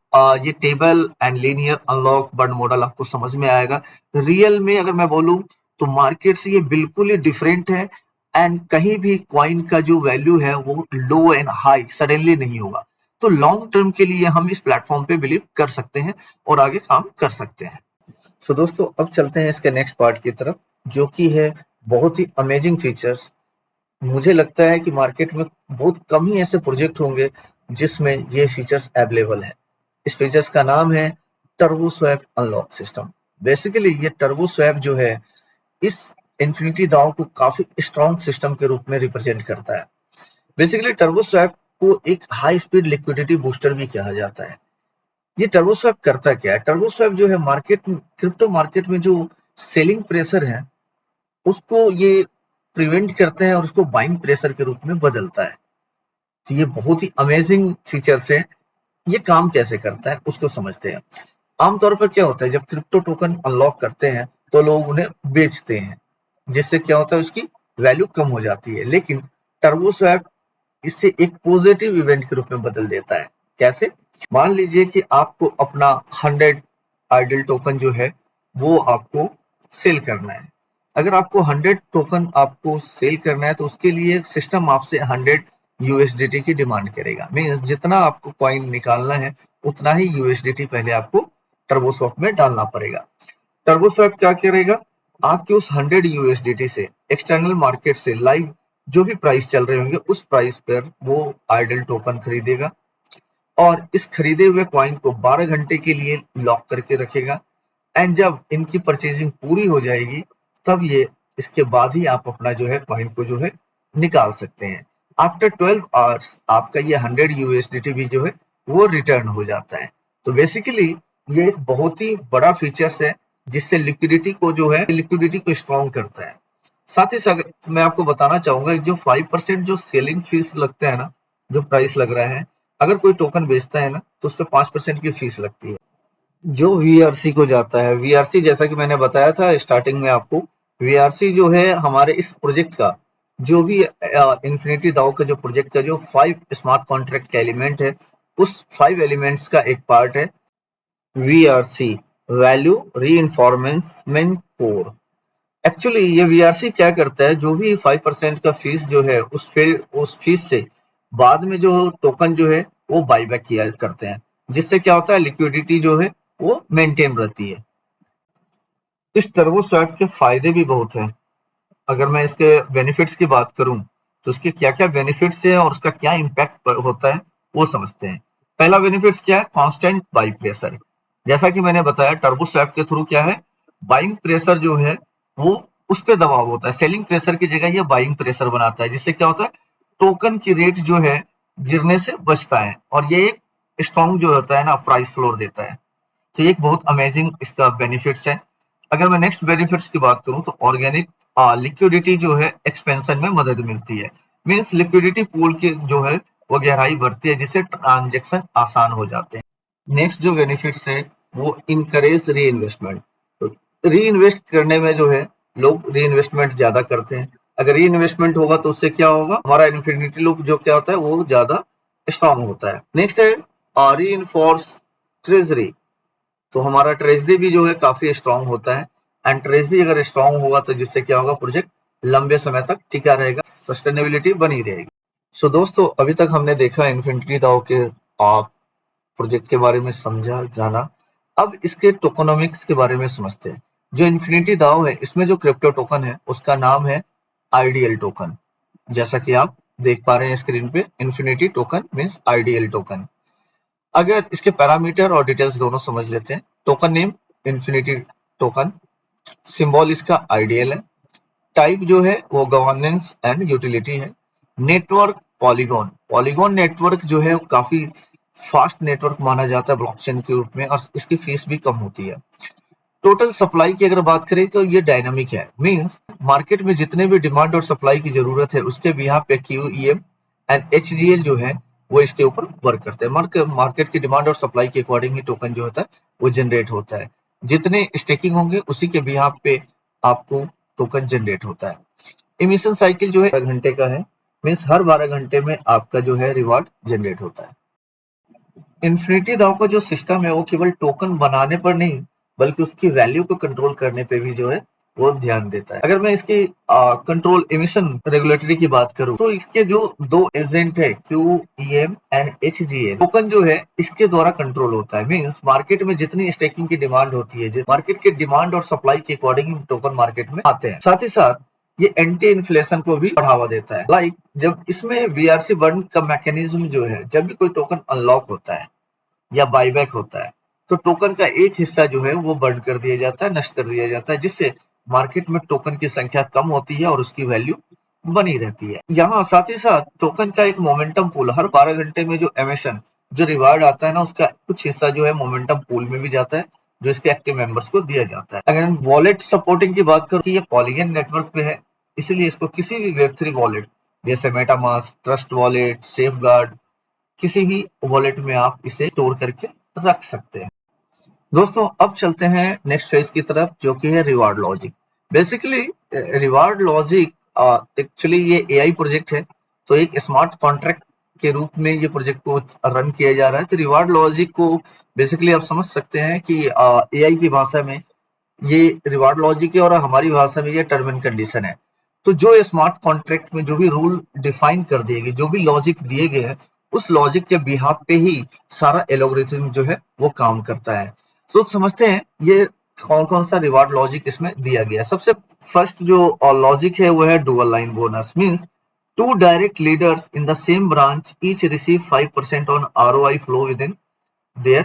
ये table and linear unlock burn model आपको समझ में आएगा। रियल में अगर मैं बोलूं तो मार्केट से ये बिल्कुल ही डिफरेंट है, एंड कहीं भी कॉइन का जो वैल्यू है वो लो एंड हाई सडनली नहीं होगा। तो लॉन्ग टर्म के लिए हम इस प्लेटफॉर्म पे बिलीव कर सकते हैं और आगे काम कर सकते हैं। सो दोस्तों, अब चलते हैं इसके नेक्स्ट पार्ट की तरफ, जो कि है बहुत ही अमेजिंग फीचर्स। मुझे लगता है कि मार्केट में बहुत कम ही ऐसे प्रोजेक्ट होंगे जिसमें ये फीचर्स अवेलेबल है। इस फीचर्स का नाम है turbo swap unlock system. Basically ये टर्बो स्वैप जो है इस इन्फिनिटी दाव को काफी स्ट्रॉन्ग सिस्टम के रूप में रिप्रेजेंट करता है। बेसिकली टर्बो स्वैप को एक हाई स्पीड लिक्विडिटी बूस्टर भी कहा जाता है। ये टर्बो स्वैप करता क्या है? टर्बो स्वैप जो है मार्केट क्रिप्टो मार्केट में जो सेलिंग प्रेशर है उसको ये प्रिवेंट करते हैं और उसको बाइंग प्रेशर के रूप में बदलता है। तो ये बहुत ही अमेजिंग फीचर्स है। ये काम कैसे करता है उसको समझते हैं। आमतौर पर क्या होता है, जब क्रिप्टो टोकन अनलॉक करते हैं तो लोग उन्हें बेचते हैं, जिससे क्या होता है उसकी वैल्यू कम हो जाती है। लेकिन टर्बो स्वैप इससे एक पॉजिटिव इवेंट के रूप में बदल देता है। कैसे? मान लीजिए कि आपको अपना 100 आइडल टोकन जो है वो आपको सेल करना है। अगर आपको 100 टोकन आपको सेल करना है तो उसके लिए सिस्टम आपसे 100 यूएसडीटी की डिमांड करेगा। मींस जितना आपको कॉइन निकालना है उतना ही यूएसडीटी पहले आपको टर्बोस्वैप में डालना पड़ेगा। टर्बोस्वैप क्या करेगा, आपके उस 100 यूएसडीटी से एक्सटर्नल मार्केट से लाइव जो भी प्राइस चल रहे होंगे उस प्राइस पर वो आइडल टोकन खरीदेगा और इस खरीदे हुए कॉइन को 12 घंटे के लिए लॉक करके रखेगा। एंड जब इनकी परचेजिंग पूरी हो जाएगी तब ये इसके बाद ही आप अपना जो है कॉइन को जो है निकाल सकते हैं। आफ्टर 12 आवर्स आपका ये 100 यूएसडीटी भी जो है वो रिटर्न हो जाता है। तो बेसिकली ये एक बहुत ही बड़ा फीचर्स है जिससे लिक्विडिटी को जो है लिक्विडिटी को स्ट्रॉन्ग करता है। साथ ही साथ मैं आपको बताना चाहूंगा जो 5% जो सेलिंग फीस लगता है ना, जो प्राइस लग रहा है, अगर कोई टोकन बेचता है ना तो उस पर 5% की फीस लगती है जो वीआरसी को जाता है। वीआरसी जैसा कि मैंने बताया था स्टार्टिंग में आपको, वीआरसी जो है हमारे इस प्रोजेक्ट का जो भी इन्फिनिटी दाओ का जो प्रोजेक्ट का जो 5 स्मार्ट कॉन्ट्रैक्ट का एलिमेंट है, उस 5 एलिमेंट्स का एक पार्ट है VRC, value reinforcement core. Actually ये वीआरसी क्या करता है, जो भी 5% का फीस जो है उस फीस से बाद में जो टोकन जो है वो बाईबैक किया करते हैं, जिससे क्या होता है लिक्विडिटी जो है वो मेंटेन रहती है। इस टर्बो स्वैप के फायदे भी बहुत हैं। अगर मैं इसके बेनिफिट्स की बात करूं तो इसके क्या क्या बेनिफिट्स हैं और उसका क्या इम्पैक्ट होता है वो समझते हैं। पहला बेनिफिट्स क्या है, कांस्टेंट बाई प्रेशर। जैसा कि मैंने बताया टर्बो स्वैप के थ्रू क्या है, बाइंग प्रेशर जो है वो उस पर दबाव होता है, सेलिंग प्रेशर की जगह ये बाइंग प्रेशर बनाता है, जिससे क्या होता है टोकन की रेट जो है गिरने से बचता है, और ये एक स्ट्रॉन्ग जो होता है ना प्राइस फ्लोर देता है। तो ये एक बहुत अमेजिंग इसका बेनिफिट्स है। अगर मैं नेक्स्ट बेनिफिट्स की बात करूं तो ऑर्गेनिक लिक्विडिटी जो है एक्सपेंशन में मदद मिलती है। मींस लिक्विडिटी पूल की जो है वो गहराई बढ़ती है, जिससे ट्रांजेक्शन आसान हो जाते हैं। नेक्स्ट जो बेनिफिट्स है वो इनकरेज री इन्वेस्टमेंट। तो री इन्वेस्ट करने में जो है लोग री इन्वेस्टमेंट ज्यादा करते हैं। अगर री इन्वेस्टमेंट होगा तो उससे क्या होगा, हमारा इन्फिनिटी लूप जो क्या होता है वो ज्यादा स्ट्रांग होता है। नेक्स्ट है री इन्फोर्स ट्रेजरी। तो हमारा ट्रेजरी भी जो है काफी स्ट्रांग होता है, एंड ट्रेजरी अगर स्ट्रांग होगा तो जिससे क्या होगा प्रोजेक्ट लंबे समय तक टिका रहेगा, सस्टेनेबिलिटी बनी रहेगी। सो दोस्तों अभी तक हमने देखा इन्फिनिटी दाओ के प्रोजेक्ट के बारे में समझा जाना। अब इसके टोकोनॉमिक्स के बारे में समझते हैं। जो इन्फिनिटी दाओ है इसमें जो क्रिप्टो टोकन है उसका नाम है आइडियल टोकन। जैसा कि आप देख पा रहे हैं स्क्रीन पे, infinity token means ideal token. अगर इसके पैरामीटर और डिटेल्स दोनों समझ लेते हैं। Token name infinity token, symbol इसका आइडियल है, टाइप जो है वो गवर्नेंस एंड यूटिलिटी है, नेटवर्क पॉलीगॉन। पॉलीगॉन नेटवर्क जो है काफी फास्ट नेटवर्क माना जाता है ब्लॉकचेन के रूप में, और इसकी फीस भी कम होती है। टोटल सप्लाई की अगर बात करें तो ये डायनामिक है, मींस मार्केट में जितने भी डिमांड और सप्लाई की जरूरत है उसके बिहाफ पे क्यूईएम एंड एचडीएल जो है वो इसके ऊपर वर्क करते हैं। मार्केट की डिमांड और सप्लाई के अकॉर्डिंग ही टोकन जो होता है वो जनरेट होता है। जितने स्टेकिंग होंगे उसी के बिहाफ पे आपको टोकन जनरेट होता है। इमिशन साइकिल जो है 12 घंटे का है, मीन्स हर 12 घंटे में आपका जो है रिवॉर्ड जनरेट होता है। इन्फिनिटी दाव का जो सिस्टम है वो केवल टोकन बनाने पर नहीं बल्कि उसकी वैल्यू को कंट्रोल करने पे भी जो है वो ध्यान देता है। अगर मैं इसकी कंट्रोल एमिशन रेगुलेटरी की बात करूं तो इसके जो दो एजेंट है क्यूईएम एंड एचजीएल, टोकन जो है इसके द्वारा कंट्रोल होता है। मींस मार्केट में जितनी स्टेकिंग की डिमांड होती है, मार्केट के डिमांड और सप्लाई के अकॉर्डिंग टोकन मार्केट में आते हैं। साथ ही साथ ये एंटी इन्फ्लेशन को भी बढ़ावा देता है। लाइक जब इसमें वीआरसी बर्न का मैकेनिज्म जो है, जब भी कोई टोकन अनलॉक होता है या बायबैक होता है तो टोकन का एक हिस्सा जो है वो बर्न कर दिया जाता है, नष्ट कर दिया जाता है, जिससे मार्केट में टोकन की संख्या कम होती है और उसकी वैल्यू बनी रहती है। यहाँ साथ ही साथ टोकन का एक मोमेंटम पूल, हर 12 घंटे में जो एमिशन जो रिवार्ड आता है ना उसका कुछ हिस्सा जो है मोमेंटम पूल में भी जाता है, जो इसके एक्टिव मेंबर्स को दिया जाता है। अगर वॉलेट सपोर्टिंग की बात करूँ, ये पॉलीगन नेटवर्क पे है, इसीलिए इसको किसी भी वेब3 वॉलेट जैसे मेटामास्क, ट्रस्ट वॉलेट, सेफगार्ड, किसी भी वॉलेट में आप इसे स्टोर करके रख सकते हैं। दोस्तों अब चलते हैं नेक्स्ट फेज की तरफ जो कि है reward logic. Basically reward logic actually ये एआई प्रोजेक्ट है, तो एक स्मार्ट कॉन्ट्रैक्ट के रूप में ये प्रोजेक्ट को रन किया जा रहा है। तो रिवार्ड लॉजिक को बेसिकली आप समझ सकते हैं कि एआई की भाषा में ये रिवार्ड लॉजिक है और हमारी भाषा में ये टर्म एंड कंडीशन है। तो जो स्मार्ट कॉन्ट्रैक्ट में जो भी रूल डिफाइन कर दिए गए, जो भी लॉजिक दिए गए हैं, उस लॉजिक के बिहाफ पे ही सारा एल्गोरिथम जो है वो काम करता है। तो समझते हैं ये कौन कौन सा रिवार्ड लॉजिक इसमें दिया गया है। सबसे फर्स्ट जो लॉजिक है वो है dual line bonus. Means two direct leaders in the same branch each receive 5% on ROI flow within their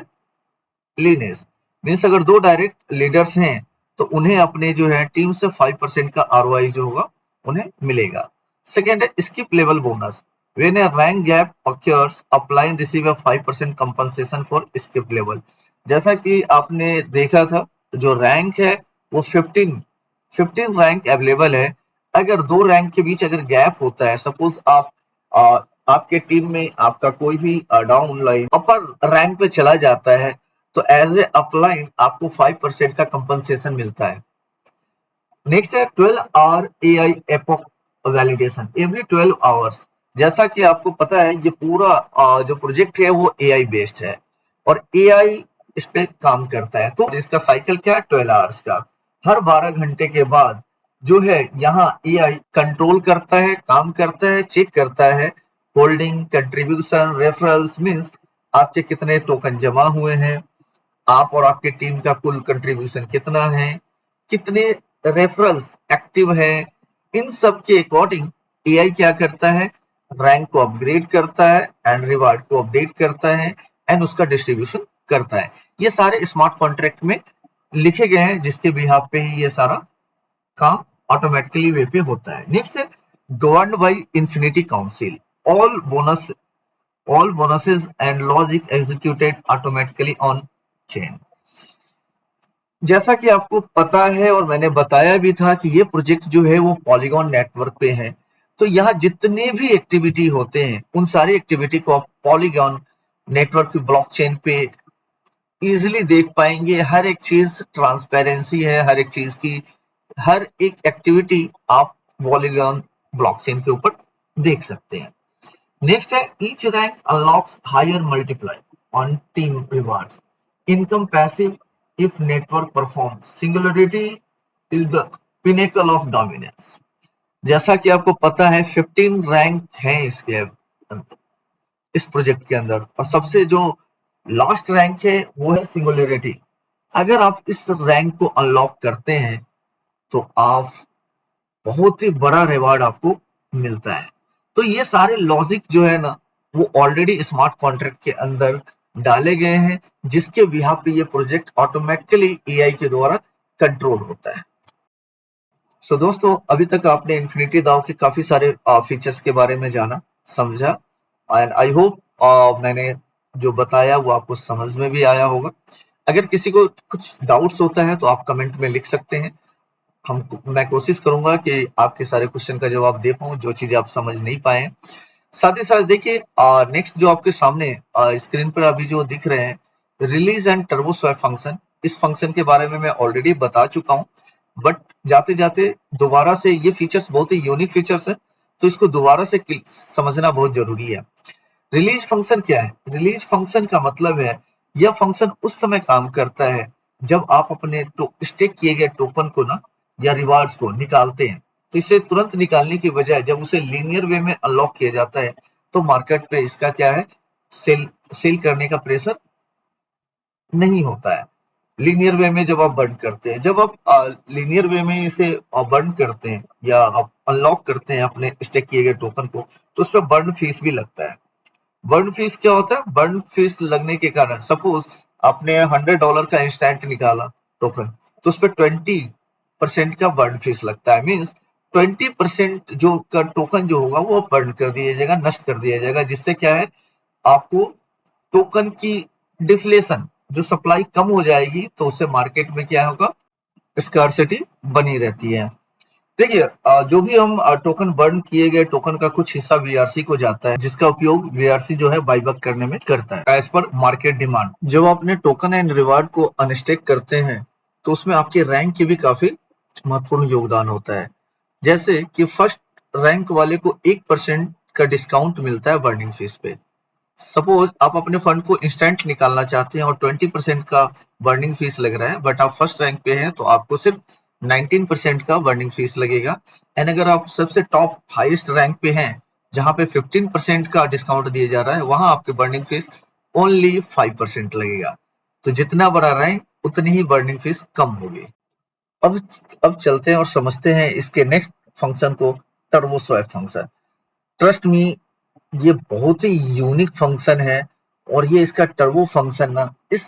lineage. Means अगर दो डायरेक्ट लीडर्स हैं तो उन्हें अपने जो है टीम से 5% का आरओआई जो होगा उन्हें मिलेगा। सेकेंड है skip level bonus. When A rank gap occurs, apply receive a 5% compensation for skip level। जैसा कि आपने देखा था जो रैंक है वो 15 रैंक अवेलेबल है। अगर दो रैंक के बीच अगर गैप होता है, सपोज आप आ, आपके टीम में आपका कोई भी डाउन लाइन अपर रैंक पे चला जाता है तो एज ए अपलाइन आपको 5% का कंपनसेशन मिलता है। नेक्स्ट है 12 hour AI epoch validation every 12 hours. जैसा कि आपको पता है ये पूरा जो प्रोजेक्ट है वो एआई बेस्ड है और एआई इस पे काम करता है। तो इसका साइकिल क्या है, 12 आवर्स का। हर 12 घंटे के बाद जो है यहाँ एआई कंट्रोल करता है, काम करता है, चेक करता है होल्डिंग, कंट्रीब्यूशन, रेफरल्स, मीन्स आपके कितने टोकन जमा हुए हैं, आप और आपकी टीम का कुल कंट्रीब्यूशन कितना है, कितने रेफरल्स एक्टिव है। इन सब के अकॉर्डिंग एआई क्या करता है, रैंक को अपग्रेड करता है एंड रिवार्ड को अपडेट करता है एंड उसका डिस्ट्रीब्यूशन करता है। ये सारे स्मार्ट कॉन्ट्रैक्ट में लिखे गए हैं जिसके बिहाफ पे ही ये सारा काम ऑटोमेटिकली वे पे होता है। नेक्स्ट है governed by infinity council, all bonus all bonuses and logic executed automatically on chain। जैसा कि आपको पता है और मैंने बताया भी था कि ये प्रोजेक्ट जो है वो पॉलीगॉन नेटवर्क पे है। तो यहाँ जितने भी एक्टिविटी होते हैं उन सारी एक्टिविटी को आप पॉलीगॉन नेटवर्क की ब्लॉकचेन पे इजीली देख पाएंगे। हर एक चीज ट्रांसपेरेंसी है, हर एक चीज की हर एक एक्टिविटी आप पॉलीगॉन ब्लॉकचेन के ऊपर देख सकते हैं। नेक्स्ट है each rank unlocks higher multiply on team rewards, income passive if network performs, singularity is the pinnacle of dominance। जैसा कि आपको पता है 15 रैंक हैं इसके अंदर, इस प्रोजेक्ट के अंदर, और सबसे जो लास्ट रैंक है वो है सिंगुलरिटी। अगर आप इस रैंक को अनलॉक करते हैं तो आप बहुत ही बड़ा रिवार्ड आपको मिलता है। तो ये सारे लॉजिक जो है ना वो ऑलरेडी स्मार्ट कॉन्ट्रैक्ट के अंदर डाले गए हैं जिसके बिहाफ पे ये प्रोजेक्ट ऑटोमेटिकली एआई के द्वारा कंट्रोल होता है। सो दोस्तों अभी तक आपने इन्फिनिटी दाओ के काफी सारे फीचर्स के बारे में जाना, समझा एंड आई होप मैंने जो बताया वो आपको समझ में भी आया होगा। अगर किसी को कुछ डाउट्स होता है तो आप कमेंट में लिख सकते हैं। मैं कोशिश करूंगा कि आपके सारे क्वेश्चन का जवाब दे पाऊं जो चीजें आप समझ नहीं पाए। साथ ही साथ देखिए नेक्स्ट जो आपके सामने स्क्रीन पर अभी जो दिख रहे हैं release and turbo swap function, इस फंक्शन के बारे में मैं ऑलरेडी बता चुका हूं, बट जाते जाते दोबारा से ये फीचर्स बहुत ही यूनिक फीचर्स है तो इसको दोबारा से समझना बहुत जरूरी है। रिलीज फंक्शन क्या है? रिलीज फंक्शन का मतलब है यह फंक्शन उस समय काम करता है जब आप अपने स्टेक किए गए टोकन को ना या रिवार्ड्स को निकालते हैं। तो इसे तुरंत निकालने की बजाय जब उसे लीनियर वे में अनलॉक किया जाता है तो मार्केट पे इसका क्या है, सेल करने का प्रेशर नहीं होता है। लीनियर वे में जब आप बर्न करते हैं, जब आप लीनियर वे में इसे बर्न करते हैं या आप अनलॉक करते हैं अपने स्टेक किए गए टोकन को तो उस पर बर्न फीस भी लगता है। बर्न फीस क्या होता है? बर्न फीस लगने के कारण सपोज आपने $100 का इंस्टेंट निकाला टोकन तो उस पर 20% का बर्न फीस लगता है। मीन्स 20% जो का टोकन जो होगा वो बर्न कर दिया जाएगा, नष्ट कर दिया जाएगा, जिससे क्या है आपको टोकन की डिफ्लेशन जो सप्लाई कम हो जाएगी तो उससे मार्केट में क्या होगा, स्कार्सिटी बनी रहती है। देखिए जो भी हम टोकन बर्न किए गए टोकन का कुछ हिस्सा वीआरसी को जाता है जिसका उपयोग वीआरसी जो है बाईबैक करने में करता है एज पर मार्केट डिमांड। जब आप अपने टोकन एंड रिवार्ड को अनस्टेक करते हैं तो उसमें आपके रैंक की भी काफी महत्वपूर्ण योगदान होता है। जैसे कि फर्स्ट रैंक वाले को 1% का डिस्काउंट मिलता है बर्निंग फीस पे। सपोज आप अपने फंड को इंस्टेंट निकालना चाहते हैं और 20% का बर्निंग फीस लग रहा है बट आप फर्स्ट रैंक पे हैं तो आपको सिर्फ 19% का बर्निंग फीस लगेगा। एंड अगर आप सबसे टॉप हाईएस्ट रैंक पे हैं जहां पे 15% का डिस्काउंट दिया जा रहा है वहां आपके बर्निंग फीस ओनली 5% लगेगा। तो जितना बड़ा रैंक उतनी ही बर्निंग फीस कम होगी। अब अब चलते हैं और समझते हैं इसके नेक्स्ट फंक्शन को, turbo swap function. Trust me ये बहुत ही यूनिक फंक्शन है और ये इसका टर्बो फंक्शन ना इस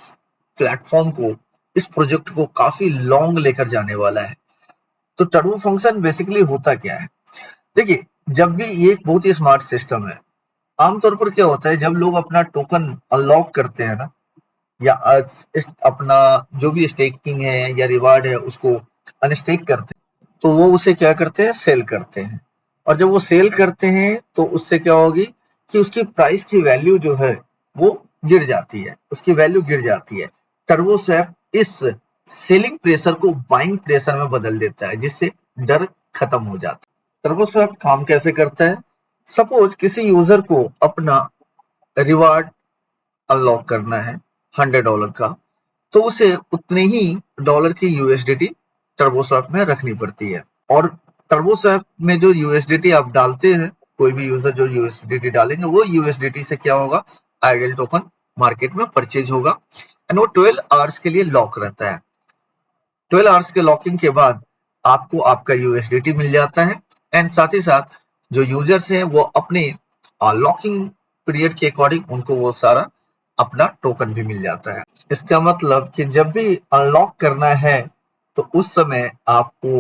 प्लेटफॉर्म को, इस प्रोजेक्ट को काफी लॉन्ग लेकर जाने वाला है। तो टर्बो फंक्शन बेसिकली होता क्या है? देखिए जब भी ये एक बहुत ही स्मार्ट सिस्टम है, आमतौर पर क्या होता है जब लोग अपना टोकन अनलॉक करते हैं ना या अपना जो भी स्टेकिंग है या रिवार्ड है उसको अनस्टेक करते हैं तो वो उसे क्या करते हैं, सेल करते हैं। और जब वो सेल करते हैं तो उससे क्या होगी कि उसकी प्राइस की वैल्यू जो है वो गिर जाती है, उसकी वैल्यू गिर जाती है। टर्बो स्वैप इस सेलिंग प्रेशर को बाइंग प्रेशर में बदल देता है जिससे डर खत्म हो जाता है। टर्बो स्वैप काम कैसे करता है? सपोज किसी यूजर को अपना रिवार्ड अनलॉक करना है $100 का, तो उसे उतने ही डॉलर की यूएसडीटी टर्बो स्वैप में रखनी पड़ती है। और टर्बो स्वैप में जो यूएसडीटी आप डालते हैं, कोई भी यूजर जो यूएसडीटी डालेंगे, वो यूएसडीटी से क्या होगा, आइडल टोकन मार्केट में परचेज होगा एंड वो 12 आवर्स के लिए लॉक रहता है। 12 आवर्स के लॉकिंग के बाद आपको आपका यूएसडीटी मिल जाता है एंड साथ ही साथ जो यूजर्स हैं वो अपने लॉकिंग पीरियड के अकॉर्डिंग उनको वो सारा अपना टोकन भी मिल जाता है। इसका मतलब कि जब भी अनलॉक करना है तो उस समय आपको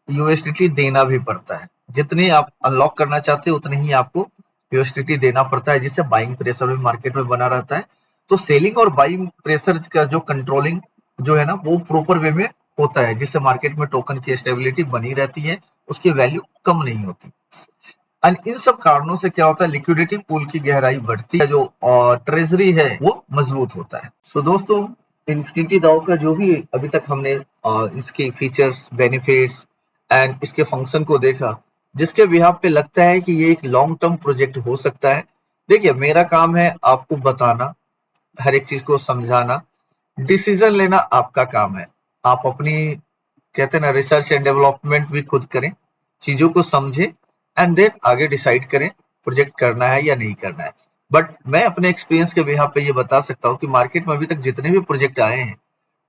यूएसडीटी देना भी पड़ता है। जितने आप अनलॉक करना चाहते हैं उतने ही आपको यूएसडीटी देना पड़ता है, जिससे बाइंग प्रेशर भी मार्केट में बना रहता है। तो सेलिंग और बाइंग प्रेशर का जो कंट्रोलिंग जो है ना, वो प्रॉपर वे में होता है, जिससे मार्केट में टोकन की स्टेबिलिटी बनी रहती है, उसकी वैल्यू कम नहीं होती। एंड इन सब कारणों से क्या होता है, लिक्विडिटी पूल की गहराई बढ़ती है, जो ट्रेजरी है वो मजबूत होता है। सो दोस्तों, इन्फिनिटी दाओ का जो भी अभी तक हमने इसके फीचर्स, बेनिफिट्स एंड इसके फंक्शन को देखा, जिसके बिहाफ पे लगता है कि ये एक लॉन्ग टर्म प्रोजेक्ट हो सकता है। देखिए, मेरा काम है आपको बताना, हर एक चीज को समझाना, डिसीजन लेना आपका काम है। आप अपनी, कहते हैं ना, रिसर्च एंड डेवलपमेंट भी खुद करें, चीजों को समझें एंड देन आगे डिसाइड करें प्रोजेक्ट करना है या नहीं करना है। बट मैं अपने एक्सपीरियंस के बिहाफ पे ये बता सकता हूँ कि मार्केट में अभी तक जितने भी प्रोजेक्ट आए हैं,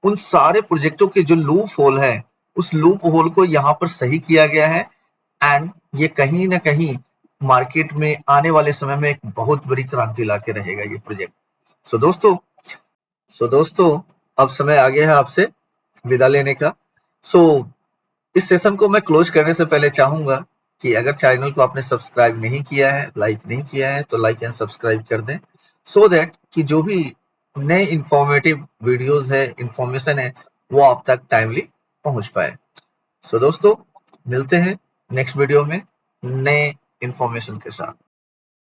उन सारे प्रोजेक्टों के जो लूप होल है, उस लूप होल को यहाँ पर सही किया गया है एंड ये कहीं ना कहीं मार्केट में आने वाले समय में एक बहुत बड़ी क्रांति लाके रहेगा ये प्रोजेक्ट। सो दोस्तों, अब समय आ गया है आपसे विदा लेने का। सो इस सेशन को मैं क्लोज करने से पहले चाहूंगा कि अगर चैनल को आपने सब्सक्राइब नहीं किया है, लाइक नहीं किया है, तो लाइक एंड सब्सक्राइब कर दें, सो दैट कि जो भी नए इंफॉर्मेटिव वीडियोस है, इंफॉर्मेशन है, वो आप तक टाइमली पहुंच पाए। सो दोस्तों, मिलते हैं नेक्स्ट वीडियो में नए इंफॉर्मेशन के साथ।